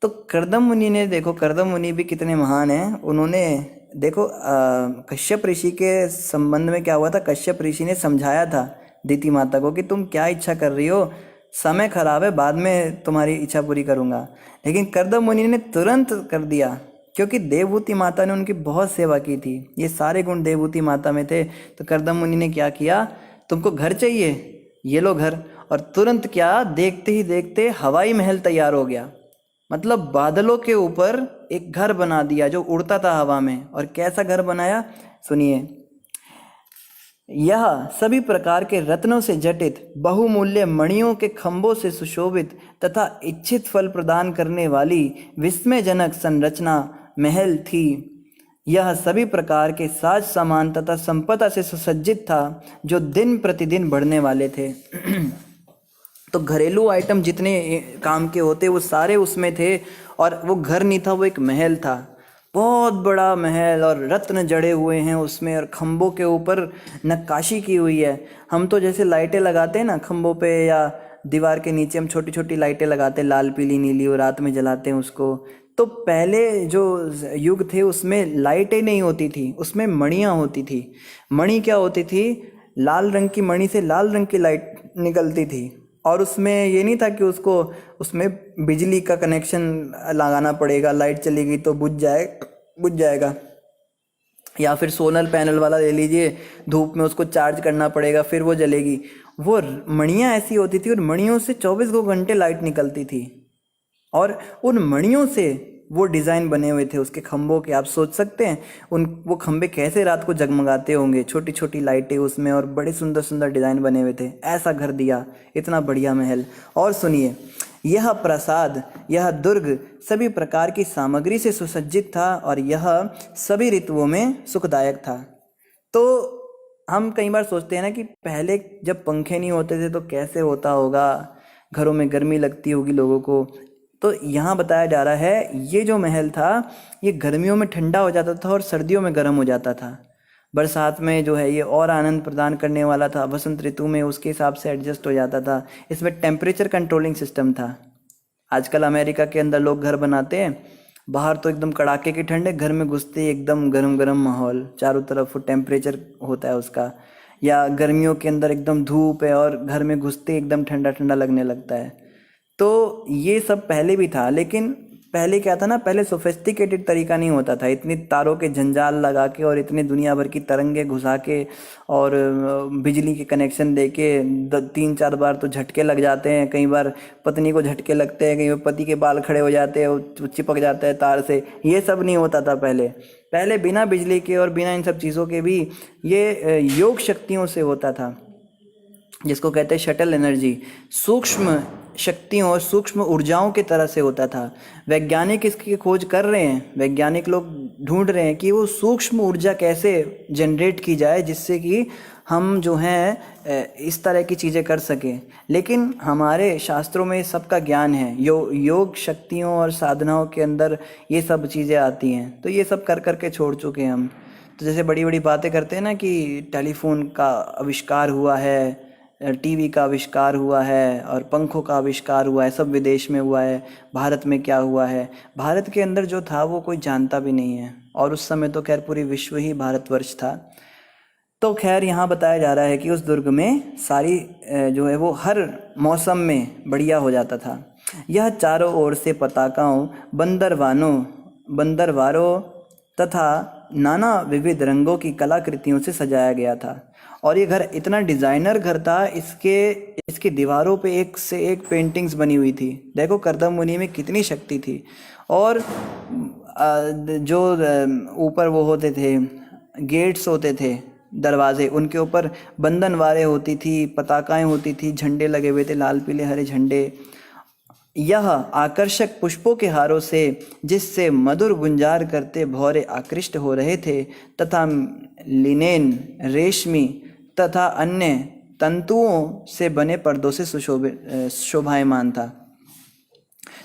तो कर्दम मुनि ने, देखो कर्दम मुनि भी कितने महान हैं। उन्होंने देखो कश्यप ऋषि के संबंध में क्या हुआ था, कश्यप ऋषि ने समझाया था दिति माता को कि तुम क्या इच्छा कर रही हो, समय खराब है, बाद में तुम्हारी इच्छा पूरी करूँगा। लेकिन कर्दम मुनि ने तुरंत कर दिया, क्योंकि देवहूति माता ने उनकी बहुत सेवा की थी, ये सारे गुण देवहूति माता में थे। तो कर्दम मुनि ने क्या किया, तुमको घर चाहिए, ये लो घर। और तुरंत क्या, देखते ही देखते हवाई महल तैयार हो गया। मतलब बादलों के ऊपर एक घर बना दिया जो उड़ता था हवा में। और कैसा घर बनाया, सुनिए। यह सभी प्रकार के रत्नों से जटित, बहुमूल्य मणियों के खंभों से सुशोभित तथा इच्छित फल प्रदान करने वाली विस्मयजनक संरचना महल थी। यह सभी प्रकार के साज सामान तथा संपदा से सुसज्जित था, जो दिन प्रतिदिन बढ़ने वाले थे। तो घरेलू आइटम जितने काम के होते वो सारे उसमें थे। और वो घर नहीं था, वो एक महल था, बहुत बड़ा महल, और रत्न जड़े हुए हैं उसमें, और खंभों के ऊपर नक्काशी की हुई है। हम तो जैसे लाइटें लगाते हैं ना खंभों पे, या दीवार के नीचे हम छोटी छोटी लाइटें लगाते हैं, लाल पीली नीली, और रात में जलाते हैं उसको। तो पहले जो युग थे उसमें लाइटें नहीं होती थी, उसमें मणियाँ होती थी। मणि क्या होती थी, लाल रंग की मणि से लाल रंग की लाइट निकलती थी। और उसमें ये नहीं था कि उसको उसमें बिजली का कनेक्शन लगाना पड़ेगा, लाइट चलेगी तो बुझ जाएगा, या फिर सोलर पैनल वाला ले लीजिए, धूप में उसको चार्ज करना पड़ेगा फिर वो जलेगी। वो मणियाँ ऐसी होती थी, और मणियों से 24 घंटे लाइट निकलती थी। और उन मणियों से वो डिज़ाइन बने हुए थे उसके खंभों के। आप सोच सकते हैं वो खंभे कैसे रात को जगमगाते होंगे, छोटी छोटी लाइटें उसमें, और बड़े सुंदर सुंदर डिज़ाइन बने हुए थे। ऐसा घर दिया, इतना बढ़िया महल। और सुनिए, यह प्रसाद, यह दुर्ग सभी प्रकार की सामग्री से सुसज्जित था, और यह सभी ऋतुओं में सुखदायक था। तो हम कई बार सोचते हैं ना कि पहले जब पंखे नहीं होते थे तो कैसे होता होगा, घरों में गर्मी लगती होगी लोगों को। तो यहाँ बताया जा रहा है ये जो महल था ये गर्मियों में ठंडा हो जाता था और सर्दियों में गर्म हो जाता था। बरसात में जो है ये और आनंद प्रदान करने वाला था, बसंत ऋतु में उसके हिसाब से एडजस्ट हो जाता था। इसमें टेम्परेचर कंट्रोलिंग सिस्टम था। आजकल अमेरिका के अंदर लोग घर बनाते हैं, बाहर तो एकदम कड़ाके की ठंड है, घर में घुसते ही एकदम गर्म गर्म माहौल, चारों तरफ टेम्परेचर होता है उसका। या गर्मियों के अंदर एकदम धूप है और घर में घुसते एकदम ठंडा ठंडा लगने लगता है। तो ये सब पहले भी था, लेकिन पहले क्या था ना, पहले सोफिस्टिकेटेड तरीका नहीं होता था, इतनी तारों के जंजाल लगा के और इतने दुनिया भर की तरंगे घुसा के और बिजली के कनेक्शन दे के 3-4 बार तो झटके लग जाते हैं। कई बार पत्नी को झटके लगते हैं, कई बार पति के बाल खड़े हो जाते हैं, वो चिपक जाता है तार से। ये सब नहीं होता था पहले बिना बिजली के और बिना इन सब चीज़ों के भी ये योग शक्तियों से होता था, जिसको कहते हैं शटल एनर्जी। सूक्ष्म शक्तियों और सूक्ष्म ऊर्जाओं की तरह से होता था। वैज्ञानिक इसकी खोज कर रहे हैं, वैज्ञानिक लोग ढूंढ रहे हैं कि वो सूक्ष्म ऊर्जा कैसे जनरेट की जाए, जिससे कि हम जो हैं इस तरह की चीज़ें कर सके। लेकिन हमारे शास्त्रों में सबका ज्ञान है, योग शक्तियों और साधनाओं के अंदर ये सब चीज़ें आती हैं, तो ये सब कर कर के छोड़ चुके हैं हम। तो जैसे बड़ी बड़ी बातें करते हैं ना कि टेलीफोन का आविष्कार हुआ है, टीवी का आविष्कार हुआ है और पंखों का आविष्कार हुआ है, सब विदेश में हुआ है, भारत में क्या हुआ है? भारत के अंदर जो था वो कोई जानता भी नहीं है, और उस समय तो खैर पूरी विश्व ही भारतवर्ष था। तो खैर यहाँ बताया जा रहा है कि उस दुर्ग में सारी जो है वो हर मौसम में बढ़िया हो जाता था। यह चारों ओर से पताकाओं, बंदरवारों तथा नाना विविध रंगों की कलाकृतियों से सजाया गया था। और ये घर इतना डिज़ाइनर घर था, इसकी दीवारों पे एक से एक पेंटिंग्स बनी हुई थी। देखो करदम मुनि में कितनी शक्ति थी। और जो ऊपर वो होते थे, गेट्स होते थे, दरवाजे, उनके ऊपर बंधनवारें होती थी, पताकाएं होती थी, झंडे लगे हुए थे, लाल पीले हरे झंडे। यह आकर्षक पुष्पों के हारों से, जिससे मधुर गुंजार करते भौरे आकृष्ट हो रहे थे, तथा लिनेन, रेशमी तथा अन्य तंतुओं से बने पर्दों से शोभायमान था।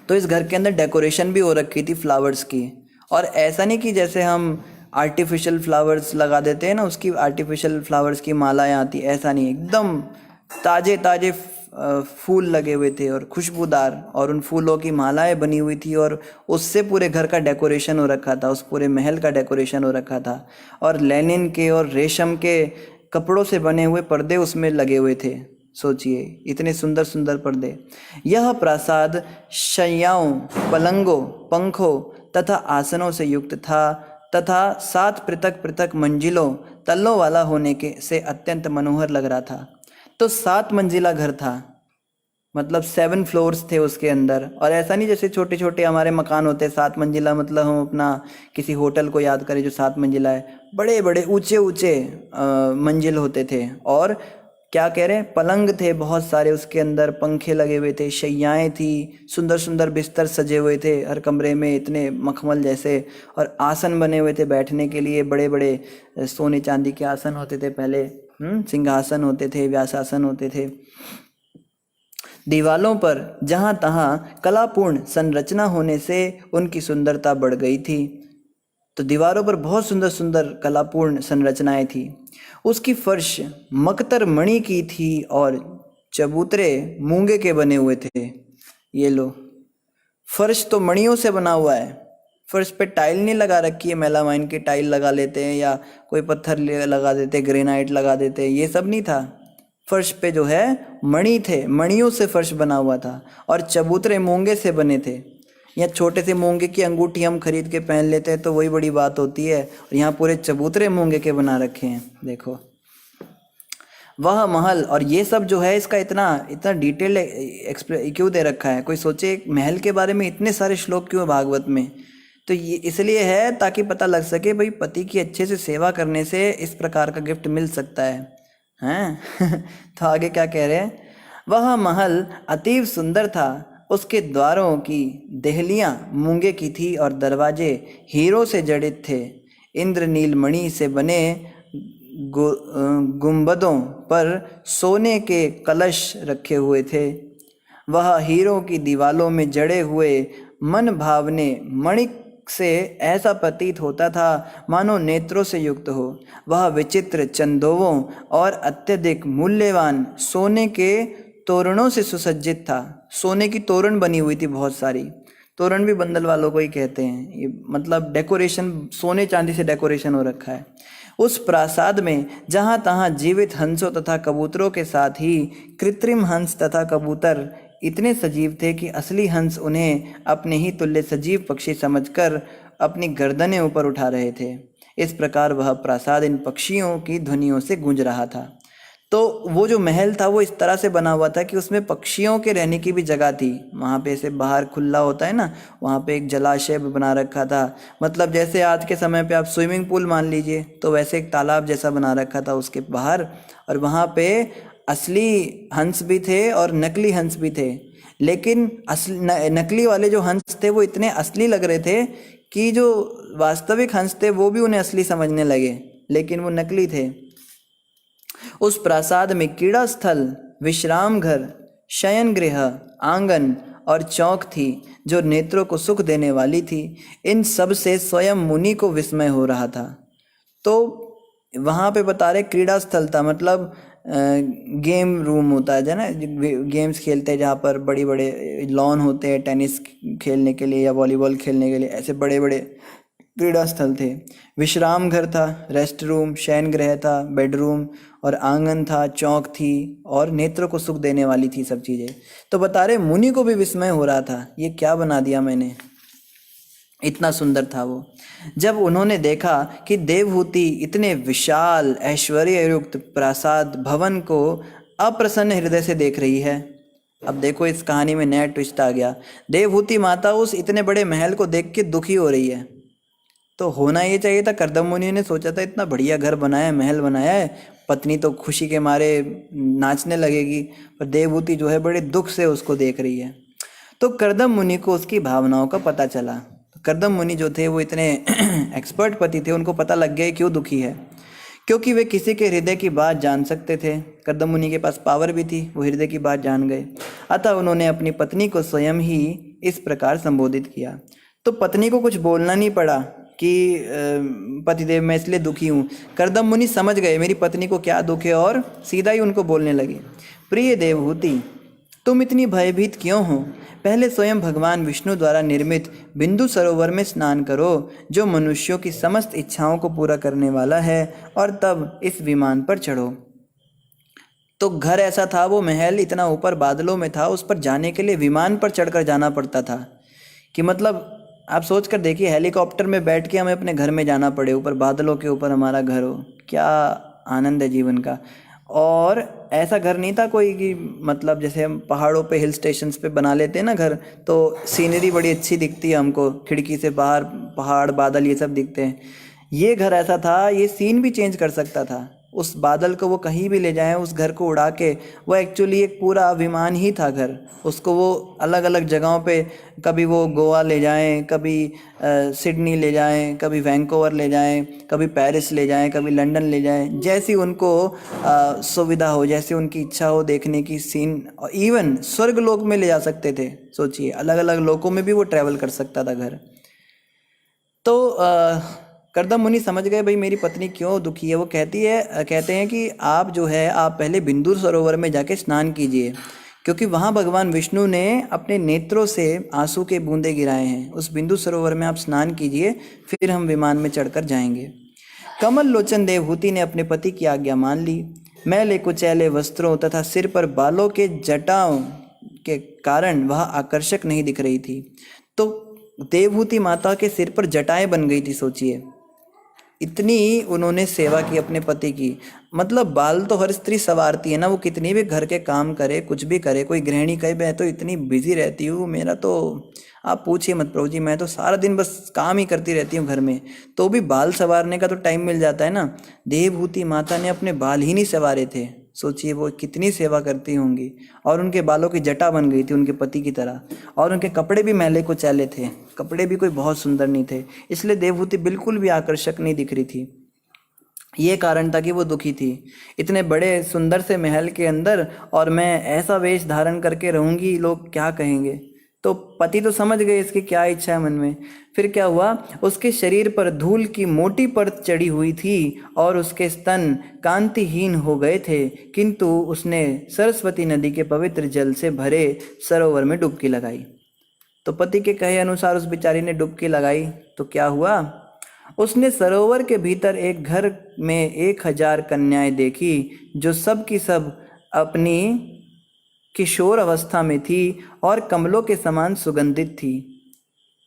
तो इस घर के अंदर डेकोरेशन भी हो रखी थी फ्लावर्स की। और ऐसा नहीं कि जैसे हम आर्टिफिशियल फ्लावर्स लगा देते हैं ना, उसकी आर्टिफिशियल फ्लावर्स की मालाएं आती, ऐसा नहीं, एकदम ताजे ताजे फूल लगे हुए थे और खुशबूदार, और उन फूलों की मालाएं बनी हुई थी, और उससे पूरे घर का डेकोरेशन हो रखा था, उस पूरे महल का डेकोरेशन हो रखा था। और लेनिन के और रेशम के कपड़ों से बने हुए पर्दे उसमें लगे हुए थे। सोचिए इतने सुंदर सुंदर पर्दे। यह प्रासाद शैयाओं, पलंगों, पंखों तथा आसनों से युक्त था, तथा 7 पृथक पृथक मंजिलों, तल्लों वाला होने के से अत्यंत मनोहर लग रहा था। तो 7 मंजिला घर था, मतलब 7 फ्लोर्स थे उसके अंदर। और ऐसा नहीं जैसे छोटे छोटे हमारे मकान होते हैं 7 मंजिला, मतलब हम अपना किसी होटल को याद करें जो 7 मंजिला है, बड़े बड़े ऊंचे ऊंचे मंजिल होते थे। और क्या कह रहे हैं, पलंग थे बहुत सारे उसके अंदर, पंखे लगे हुए थे, शैयाएँ थी, सुंदर सुंदर बिस्तर सजे हुए थे हर कमरे में, इतने मखमल जैसे। और आसन बने हुए थे बैठने के लिए, बड़े बड़े सोने चांदी के आसन होते थे पहले, सिंहासन होते थे, व्यासासन होते थे। दीवालों पर जहाँ तहाँ कलापूर्ण संरचना होने से उनकी सुंदरता बढ़ गई थी। तो दीवारों पर बहुत सुंदर सुंदर कलापूर्ण संरचनाएं थी। उसकी फर्श मकतर मणि की थी और चबूतरे मूंगे के बने हुए थे। ये लो, फर्श तो मणियों से बना हुआ है, फर्श पे टाइल नहीं लगा रखी है, मेलामाइन की टाइल लगा लेते हैं या कोई पत्थर लगा देते, ग्रेनाइट लगा देते, ये सब नहीं था। फर्श पे जो है मणि थे, मणियों से फर्श बना हुआ था। और चबूतरे मूंगे से बने थे। या छोटे से मूंगे की अंगूठी हम खरीद के पहन लेते हैं तो वही बड़ी बात होती है, और यहाँ पूरे चबूतरे मूंगे के बना रखे हैं। देखो वह महल, और ये सब जो है इसका इतना डिटेल क्यों दे रखा है? कोई सोचे एक महल के बारे में इतने सारे श्लोक क्यों है भागवत में? तो ये इसलिए है ताकि पता लग सके भाई पति की अच्छे से सेवा करने से इस प्रकार का गिफ्ट मिल सकता है, हैं? तो आगे क्या कह रहे हैं, वह महल अतीव सुंदर था। उसके द्वारों की देहलियां मूंगे की थी और दरवाजे हीरों से जड़ित थे। इंद्रनील मणि से बने गुंबदों पर सोने के कलश रखे हुए थे। वह हीरों की दीवालों में जड़े हुए मन भावने मणिक से ऐसा प्रतीत होता था मानो नेत्रों से युक्त हो। वह विचित्र चंदोवों और अत्यधिक मूल्यवान सोने के तोरणों से सुसज्जित था। सोने की तोरण बनी हुई थी बहुत सारी। तोरण भी बंदल वालों को ही कहते हैं, ये मतलब डेकोरेशन सोने चांदी से डेकोरेशन हो रखा है। उस प्रासाद में जहाँ तहाँ जीवित हंसों तथा कबूतरों के साथ ही कृत्रिम हंस तथा कबूतर इतने सजीव थे कि असली हंस उन्हें अपने ही तुल्य सजीव पक्षी समझकर अपनी गर्दनें ऊपर उठा रहे थे। इस प्रकार वह प्रासाद इन पक्षियों की ध्वनियों से गूंज रहा था। तो वो जो महल था वो इस तरह से बना हुआ था कि उसमें पक्षियों के रहने की भी जगह थी। वहाँ पे ऐसे बाहर खुला होता है ना, वहाँ पे एक जलाशय भी बना रखा था। मतलब जैसे आज के समय पे आप स्विमिंग पूल मान लीजिए, तो वैसे एक तालाब जैसा बना रखा था उसके बाहर। और वहाँ पे असली हंस भी थे और नकली हंस भी थे। लेकिन नकली वाले जो हंस थे वो इतने असली लग रहे थे कि जो वास्तविक हंस थे वो भी उन्हें असली समझने लगे, लेकिन वो नकली थे। उस प्रासाद में क्रीड़ा स्थल, विश्राम घर, शयन गृह, आंगन और चौक थी जो नेत्रों को सुख देने वाली थी। इन सब से स्वयं मुनि को विस्मय हो रहा था। तो वहाँ पे बता रहे क्रीड़ा स्थल था, मतलब गेम रूम होता है ना, गेम्स खेलते हैं जहाँ पर बड़ी बड़े लॉन होते हैं टेनिस खेलने के लिए या वॉलीबॉल खेलने के लिए, ऐसे बड़े बड़े क्रीड़ा स्थल थे। विश्राम घर था, रेस्ट रूम, शयन गृह था, बेडरूम और आंगन था, चौक थी और नेत्रों को सुख देने वाली थी सब चीज़ें। तो बता रहे मुनि को भी विस्मय हो रहा था, ये क्या बना दिया मैंने, इतना सुंदर था वो। जब उन्होंने देखा कि देवहूति इतने विशाल ऐश्वर्य युक्त प्रासाद भवन को अप्रसन्न हृदय से देख रही है। अब देखो इस कहानी में नया ट्विस्ट आ गया। देवहूति माता उस इतने बड़े महल को देख के दुखी हो रही है। तो होना ये चाहिए था, कर्दम मुनि ने सोचा था इतना बढ़िया घर बनाया है, महल बनाया है, पत्नी तो खुशी के मारे नाचने लगेगी, पर देवहूति जो है बड़े दुख से उसको देख रही है। तो कर्दम मुनि को उसकी भावनाओं का पता चला। कर्दम मुनि जो थे वो इतने एक्सपर्ट पति थे, उनको पता लग गया क्यों दुखी है, क्योंकि वे किसी के हृदय की बात जान सकते थे। कर्दम मुनि के पास पावर भी थी, वो हृदय की बात जान गए। अतः उन्होंने अपनी पत्नी को स्वयं ही इस प्रकार संबोधित किया। तो पत्नी को कुछ बोलना नहीं पड़ा कि पतिदेव मैं इसलिए दुखी हूँ। कर्दम मुनि समझ गए मेरी पत्नी को क्या दुख है और सीधा ही उनको बोलने लगे, प्रिय देवहूति तुम इतनी भयभीत क्यों हो? पहले स्वयं भगवान विष्णु द्वारा निर्मित बिंदु सरोवर में स्नान करो जो मनुष्यों की समस्त इच्छाओं को पूरा करने वाला है, और तब इस विमान पर चढ़ो। तो घर ऐसा था, वो महल इतना ऊपर बादलों में था, उस पर जाने के लिए विमान पर चढ़कर जाना पड़ता था। कि मतलब आप सोच कर देखिए, हेलीकॉप्टर में बैठ के हमें अपने घर में जाना पड़े, ऊपर बादलों के ऊपर हमारा घर हो, क्या आनंद है जीवन का। और ऐसा घर नहीं था कोई कि मतलब जैसे हम पहाड़ों पे हिल स्टेशंस पे बना लेते हैं ना घर, तो सीनरी बड़ी अच्छी दिखती है हमको, खिड़की से बाहर पहाड़ बादल ये सब दिखते हैं। ये घर ऐसा था, ये सीन भी चेंज कर सकता था, उस बादल को वो कहीं भी ले जाएं, उस घर को उड़ा के। वो एक्चुअली एक पूरा विमान ही था घर, उसको वो अलग अलग जगहों पे, कभी वो गोवा ले जाएं, कभी सिडनी ले जाएं, कभी वैंकूवर ले जाएं, कभी पेरिस ले जाएं, कभी लंदन ले जाएं, जैसी उनको सुविधा हो, जैसी उनकी इच्छा हो देखने की सीन। इवन स्वर्ग लोक में ले जा सकते थे, सोचिए अलग अलग लोकों में भी वो ट्रैवल कर सकता था घर। तो कर्दम मुनि समझ गए भाई मेरी पत्नी क्यों दुखी है। वो कहते हैं कि आप जो है आप पहले बिंदु सरोवर में जाके स्नान कीजिए, क्योंकि वहाँ भगवान विष्णु ने अपने नेत्रों से आंसू के बूंदे गिराए हैं। उस बिंदु सरोवर में आप स्नान कीजिए, फिर हम विमान में चढ़कर जाएंगे। कमल लोचन देवहूति ने अपने पति की आज्ञा मान ली। मैले कुचैले वस्त्रों तथा सिर पर बालों के जटाओं के कारण वह आकर्षक नहीं दिख रही थी। तो देवहूति माता के सिर पर जटाएं बन गई थी, सोचिए इतनी उन्होंने सेवा की अपने पति की। मतलब बाल तो हर स्त्री संवारती है ना, वो कितनी भी घर के काम करे, कुछ भी करे। कोई गृहिणी कहे मैं तो इतनी बिजी रहती हूँ, मेरा तो आप पूछिए मत प्रभु जी, मैं तो सारा दिन बस काम ही करती रहती हूँ घर में, तो भी बाल संवारने का तो टाइम मिल जाता है ना। देवहूति माता ने अपने बाल ही नहीं संवारे थे, सोचिए वो कितनी सेवा करती होंगी। और उनके बालों की जटा बन गई थी उनके पति की तरह, और उनके कपड़े भी मैले कुचैले थे, कपड़े भी कोई बहुत सुंदर नहीं थे, इसलिए देवहूति बिल्कुल भी आकर्षक नहीं दिख रही थी। ये कारण था कि वो दुखी थी। इतने बड़े सुंदर से महल के अंदर और मैं ऐसा वेश धारण करके रहूंगी, लोग क्या कहेंगे। तो पति तो समझ गए इसकी क्या इच्छा है मन में। फिर क्या हुआ, उसके शरीर पर धूल की मोटी परत चढ़ी हुई थी और उसके स्तन कांतिहीन हो गए थे, किंतु उसने सरस्वती नदी के पवित्र जल से भरे सरोवर में डुबकी लगाई। तो पति के कहे अनुसार उस बेचारी ने डुबकी लगाई। तो क्या हुआ, उसने सरोवर के भीतर एक घर में 1000 कन्याएं देखी, जो सब की सब अपनी किशोर अवस्था में थी और कमलों के समान सुगंधित थी।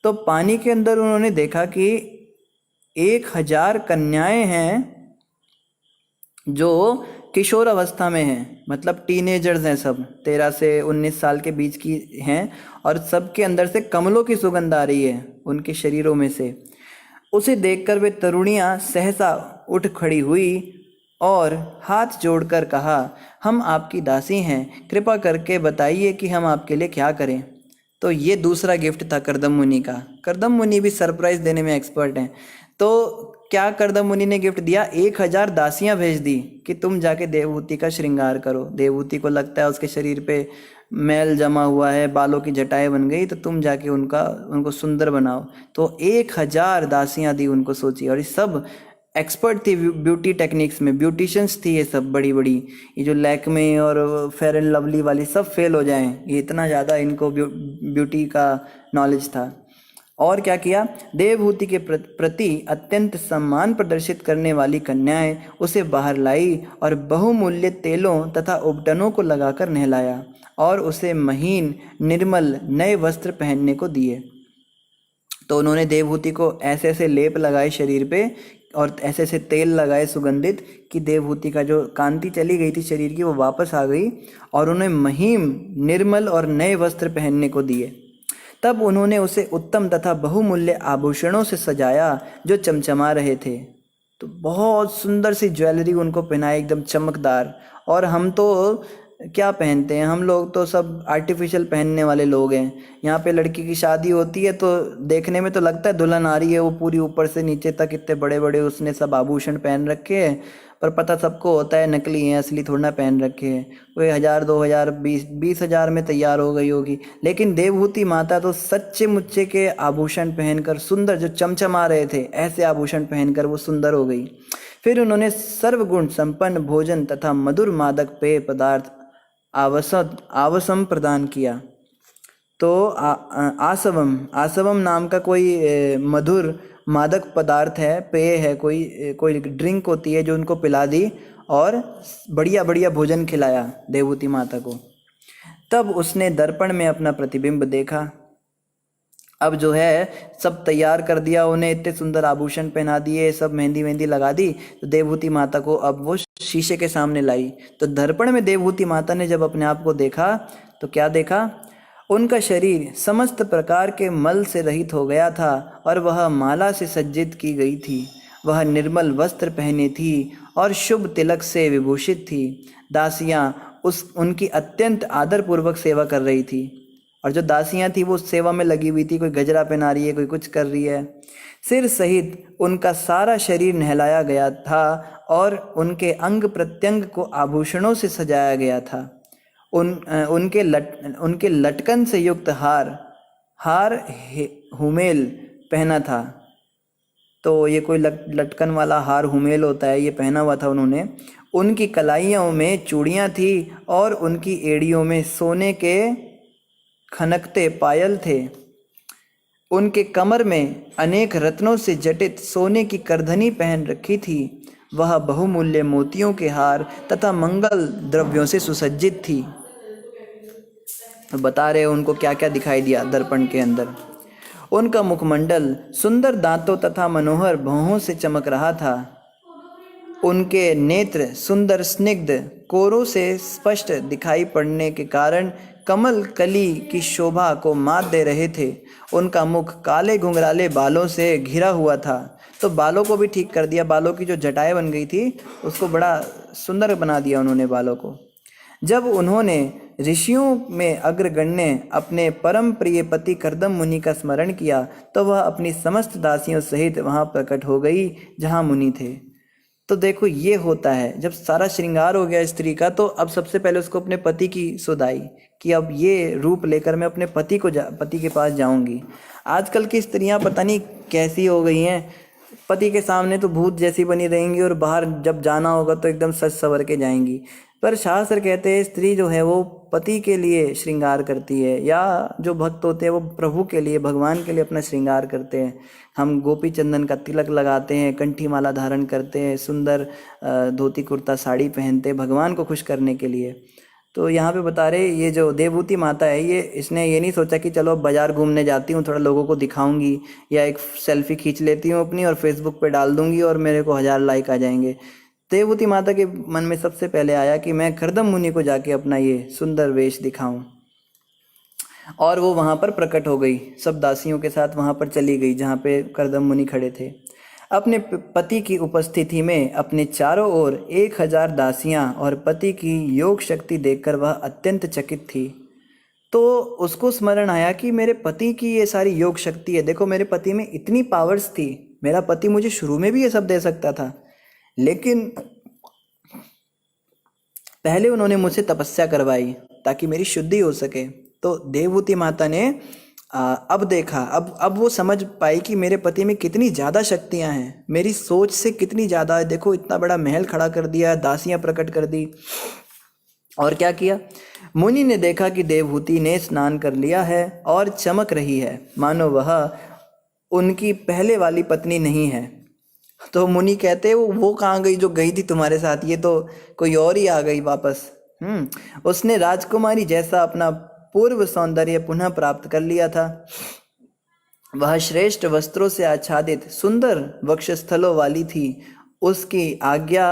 तो पानी के अंदर उन्होंने देखा कि 1000 कन्याएं हैं जो किशोर अवस्था में हैं, मतलब टीनेजर्स हैं, सब 13 से 19 साल के बीच की हैं, और सबके अंदर से कमलों की सुगंध आ रही है उनके शरीरों में से। उसे देखकर वे तरुणियां सहसा उठ खड़ी हुई और हाथ जोड़कर कहा, हम आपकी दासी हैं, कृपा करके बताइए कि हम आपके लिए क्या करें। तो ये दूसरा गिफ्ट था कर्दम मुनि का। कर्दम मुनि भी सरप्राइज देने में एक्सपर्ट हैं। तो क्या कर्दम मुनि ने गिफ्ट दिया? 1000 दासियां भेज दी कि तुम जाके देवहूति का श्रृंगार करो। देवहूति को लगता है उसके शरीर पे मैल जमा हुआ है, बालों की जटाएं बन गई, तो तुम जाके उनको सुंदर बनाओ। तो 1000 दासियां दी उनको, सोचिए। और ये सब एक्सपर्ट थी ब्यूटी टेक्निक्स में, ब्यूटिशियंस थी ये सब बड़ी बड़ी। ये जो लैक्मे और फेयर एंड लवली वाली सब फेल हो जाएं, ये इतना ज़्यादा इनको ब्यूटी का नॉलेज था। और क्या किया? देवहूति के प्रति अत्यंत सम्मान प्रदर्शित करने वाली कन्याएं उसे बाहर लाई और बहुमूल्य तेलों तथा उपटनों को लगाकर नहलाया और उसे महीन निर्मल नए वस्त्र पहनने को दिए। तो उन्होंने देवहूति को ऐसे ऐसे लेप लगाए शरीर पे और ऐसे ऐसे तेल लगाए सुगंधित कि देवहूति का जो कांति चली गई थी शरीर की वो वापस आ गई, और उन्हें महीन निर्मल और नए वस्त्र पहनने को दिए। तब उन्होंने उसे उत्तम तथा बहुमूल्य आभूषणों से सजाया जो चमचमा रहे थे। तो बहुत सुंदर सी ज्वेलरी उनको पहनाई, एकदम चमकदार। और हम तो क्या पहनते हैं, हम लोग तो सब आर्टिफिशियल पहनने वाले लोग हैं। यहाँ पे लड़की की शादी होती है तो देखने में तो लगता है दुल्हन आ रही है, वो पूरी ऊपर से नीचे तक इतने बड़े बड़े उसने सब आभूषण पहन रखे हैं, पर पता सबको होता है नकली हैं, असली थोड़ा ना पहन रखे हैं। वो 1000 2000 20,000 में तैयार हो गई होगी। लेकिन देवहूति माता तो सच्चे मुच्चे के आभूषण पहनकर सुंदर, जो चमचमा रहे थे, ऐसे आभूषण पहनकर वो सुंदर हो गई। फिर उन्होंने सर्वगुण संपन्न भोजन तथा मधुर मादक पेय पदार्थ आवसम प्रदान किया। तो आसवम नाम का कोई मधुर मादक पदार्थ है, पेय है, कोई ड्रिंक होती है जो उनको पिला दी और बढ़िया बढ़िया भोजन खिलाया देवहूति माता को। तब उसने दर्पण में अपना प्रतिबिंब देखा। अब जो है सब तैयार कर दिया उन्हें, इतने सुंदर आभूषण पहना दिए, सब मेहंदी मेहंदी लगा दी। तो देवहूति माता को अब वो शीशे के सामने लाई। तो दर्पण में देवहूति माता ने जब अपने आप को देखा तो क्या देखा? उनका शरीर समस्त प्रकार के मल से रहित हो गया था और वह माला से सज्जित की गई थी। वह निर्मल वस्त्र पहने थी और शुभ तिलक से विभूषित थी। दासियां उनकी अत्यंत आदरपूर्वक सेवा कर रही थी, और जो दासियां थी वो सेवा में लगी हुई थी, कोई गजरा पहना रही है, कोई कुछ कर रही है। सिर सहित उनका सारा शरीर नहलाया गया था और उनके अंग प्रत्यंग को आभूषणों से सजाया गया था। उनके लटकन से युक्त हार हुमेल पहना था। तो ये कोई लटकन वाला हार हुमेल होता है, ये पहना हुआ था उन्होंने। उनकी कलाइयों में चूड़ियाँ थी और उनकी एड़ियों में सोने के खनकते पायल थे। उनके कमर में अनेक रत्नों से जटित सोने की करधनी पहन रखी थी। वह बहुमूल्य मोतियों के हार तथा मंगल द्रव्यों से सुसज्जित थी। तो बता रहे उनको क्या क्या दिखाई दिया दर्पण के अंदर। उनका मुखमंडल सुंदर दांतों तथा मनोहर भौहों से चमक रहा था। उनके नेत्र सुंदर स्निग्ध कोरों से स्पष्ट दिखाई पड़ने के कारण कमल कली की शोभा को मात दे रहे थे। उनका मुख काले घुंघराले बालों से घिरा हुआ था। तो बालों को भी ठीक कर दिया, बालों की जो जटाएं बन गई थी उसको बड़ा सुंदर बना दिया उन्होंने बालों को। जब उन्होंने ऋषियों में अग्रगण्य अपने परम प्रिय पति कर्दम मुनि का स्मरण किया तो वह अपनी समस्त दासियों सहित वहां प्रकट हो गई जहां मुनि थे। तो देखो ये होता है, जब सारा श्रृंगार हो गया स्त्री का तो अब सबसे पहले उसको अपने पति की सुध आई कि अब ये रूप लेकर मैं अपने पति के पास जाऊंगी। आजकल की स्त्रियां पता नहीं कैसी हो गई हैं, पति के सामने तो भूत जैसी बनी रहेंगी और बाहर जब जाना होगा तो एकदम सज सवर के जाएंगी। पर शास्त्र कहते हैं स्त्री जो है वो पति के लिए श्रृंगार करती है, या जो भक्त होते हैं वो प्रभु के लिए, भगवान के लिए अपना श्रृंगार करते हैं। हम गोपी चंदन का तिलक लगाते हैं, कंठी माला धारण करते हैं, सुंदर धोती कुर्ता साड़ी पहनते हैं भगवान को खुश करने के लिए। तो यहाँ पे बता रहे ये जो देवहूति माता है इसने ये नहीं सोचा कि चलो बाजार घूमने जाती हूँ, थोड़ा लोगों को दिखाऊंगी या एक सेल्फी खींच लेती हूँ अपनी और फेसबुक पे डाल दूंगी और मेरे को 1000 लाइक आ जाएंगे। देवहूति माता के मन में सबसे पहले आया कि मैं कर्दम मुनि को जाके अपना ये सुंदर वेश दिखाऊं, और वो वहाँ पर प्रकट हो गई, सब दासियों के साथ वहाँ पर चली गई जहाँ पे कर्दम मुनि खड़े थे। अपने पति की उपस्थिति में अपने चारों ओर 1000 दासियां और पति की योग शक्ति देखकर वह अत्यंत चकित थी। तो उसको स्मरण आया कि मेरे पति की ये सारी योग शक्ति है, देखो मेरे पति में इतनी पावर्स थी, मेरा पति मुझे शुरू में भी ये सब दे सकता था, लेकिन पहले उन्होंने मुझसे तपस्या करवाई ताकि मेरी शुद्धि हो सके। तो देवहूति माता ने अब देखा, अब वो समझ पाई कि मेरे पति में कितनी ज़्यादा शक्तियां हैं, मेरी सोच से कितनी ज़्यादा है। देखो इतना बड़ा महल खड़ा कर दिया, दासियां प्रकट कर दी। और क्या किया, मुनि ने देखा कि देवहूति ने स्नान कर लिया है और चमक रही है, मानो वह उनकी पहले वाली पत्नी नहीं है। तो मुनि कहते वो कहाँ गई जो गई थी तुम्हारे साथ, ये तो कोई और ही आ गई वापस। उसने राजकुमारी जैसा अपना पूर्व सौंदर्य पुनः प्राप्त कर लिया था। वह श्रेष्ठ वस्त्रों से आच्छादित सुंदर वक्षस्थलों वाली थी। उसकी आज्ञा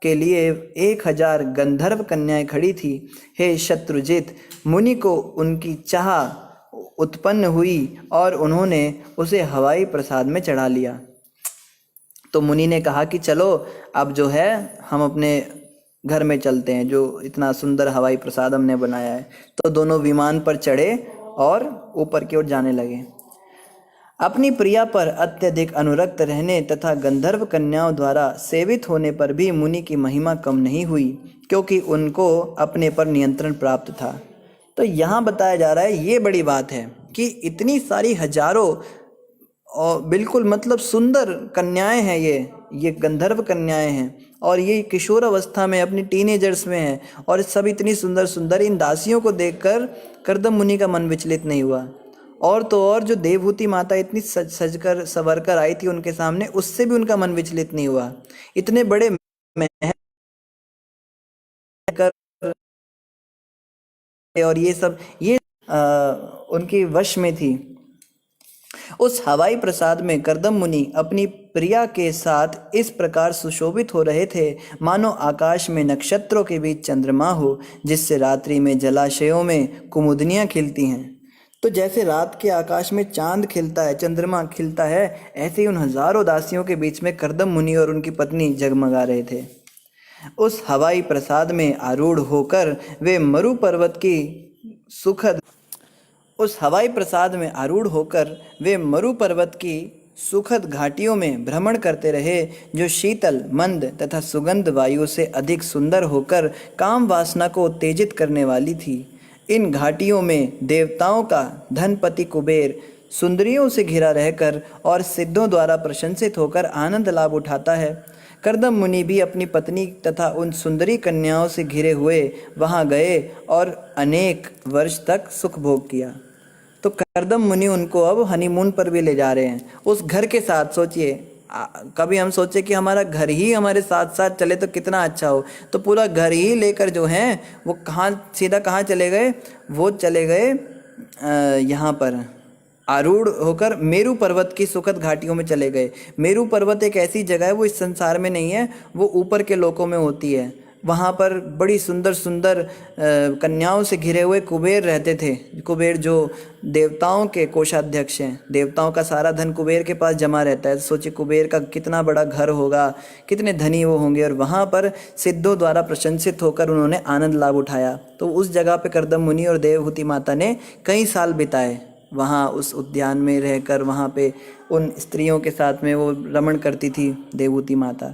के लिए 1000 गंधर्व कन्याएं खड़ी थी। हे शत्रुजित, मुनि को उनकी चाह उत्पन्न हुई और उन्होंने उसे हवाई प्रसाद में चढ़ा लिया। तो मुनि ने कहा कि चलो अब जो है हम अपने घर में चलते हैं, जो इतना सुंदर हवाई प्रसाद हमने बनाया है। तो दोनों विमान पर चढ़े और ऊपर की ओर जाने लगे। अपनी प्रिया पर अत्यधिक अनुरक्त रहने तथा गंधर्व कन्याओं द्वारा सेवित होने पर भी मुनि की महिमा कम नहीं हुई, क्योंकि उनको अपने पर नियंत्रण प्राप्त था। तो यहाँ बताया जा रहा है, ये बड़ी बात है कि इतनी सारी हजारों और बिल्कुल मतलब सुंदर कन्याएं हैं, ये गंधर्व कन्याएं हैं, और ये किशोर अवस्था में अपनी टीनेजर्स में हैं, और सब इतनी सुंदर सुंदर। इन दासियों को देखकर कर्दम मुनि का मन विचलित नहीं हुआ। और तो और जो देवहूति माता इतनी सजकर संवरकर आई थी उनके सामने, उससे भी उनका मन विचलित नहीं हुआ। इतने बड़े महल कर और ये सब ये उनके वश में थी। उस हवाई प्रसाद में कर्दम मुनि अपनी प्रिया के साथ इस प्रकार सुशोभित हो रहे थे, मानो आकाश में नक्षत्रों के बीच चंद्रमा हो, जिससे रात्रि में जलाशयों में कुमुदनियां खिलती हैं। तो जैसे रात के आकाश में चांद खिलता है, चंद्रमा खिलता है, ऐसे ही उन हजारों दासियों के बीच में कर्दम मुनि और उनकी पत्नी जगमगा रहे थे। उस हवाई प्रसाद में आरूढ़ होकर वे मरु पर्वत की सुखद उस हवाई प्रसाद में आरूढ़ होकर वे मरु पर्वत की सुखद घाटियों में भ्रमण करते रहे, जो शीतल, मंद तथा सुगंध वायु से अधिक सुंदर होकर काम वासना को उत्तेजित करने वाली थी। इन घाटियों में देवताओं का धनपति कुबेर सुंदरियों से घिरा रहकर और सिद्धों द्वारा प्रशंसित होकर आनंद लाभ उठाता है। कर्दम मुनि भी अपनी पत्नी तथा उन सुंदरी कन्याओं से घिरे हुए वहां गए और अनेक वर्ष तक सुख भोग किया। तो कर्दम मुनि उनको अब हनीमून पर भी ले जा रहे हैं, उस घर के साथ। सोचिए, कभी हम सोचे कि हमारा घर ही हमारे साथ साथ चले तो कितना अच्छा हो, तो पूरा घर ही लेकर जो हैं वो सीधा कहाँ चले गए, वो चले गए यहाँ पर आरूढ़ होकर मेरू पर्वत की सुखद घाटियों में चले गए। मेरू पर्वत एक ऐसी जगह है, वो इस संसार में नहीं है, वो ऊपर के लोकों में होती है। वहाँ पर बड़ी सुंदर सुंदर कन्याओं से घिरे हुए कुबेर रहते थे। कुबेर जो देवताओं के कोषाध्यक्ष हैं, देवताओं का सारा धन कुबेर के पास जमा रहता है। सोचिए कुबेर का कितना बड़ा घर होगा, कितने धनी वो होंगे, और वहाँ पर सिद्धों द्वारा प्रशंसित होकर उन्होंने आनंद लाभ उठाया। तो उस जगह पे कर्दम मुनि और देवहूति माता ने कई साल बिताए। वहाँ उस उद्यान में रहकर वहाँ पे उन स्त्रियों के साथ में वो रमण करती थी देवहूति माता।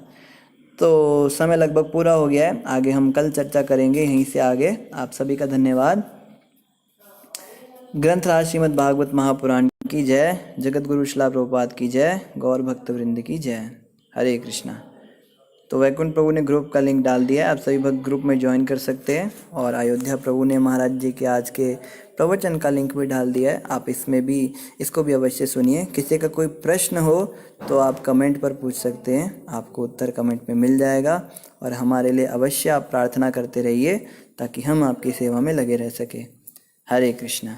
तो समय लगभग पूरा हो गया है, आगे हम कल चर्चा करेंगे यहीं से आगे। आप सभी का धन्यवाद। ग्रंथराज श्रीमद् भागवत महापुराण की जय, जगत गुरु श्रील प्रभुपाद की जय, गौर भक्त वृंद की जय। हरे कृष्णा। तो वैकुंठ प्रभु ने ग्रुप का लिंक डाल दिया है, आप सभी भक्त ग्रुप में ज्वाइन कर सकते हैं। और अयोध्या प्रभु ने महाराज जी के आज के प्रवचन का लिंक भी डाल दिया है, आप इसमें भी इसको भी अवश्य सुनिए। किसी का कोई प्रश्न हो तो आप कमेंट पर पूछ सकते हैं, आपको उत्तर कमेंट में मिल जाएगा। और हमारे लिए अवश्य आप प्रार्थना करते रहिए ताकि हम आपकी सेवा में लगे रह सकें। हरे कृष्णा।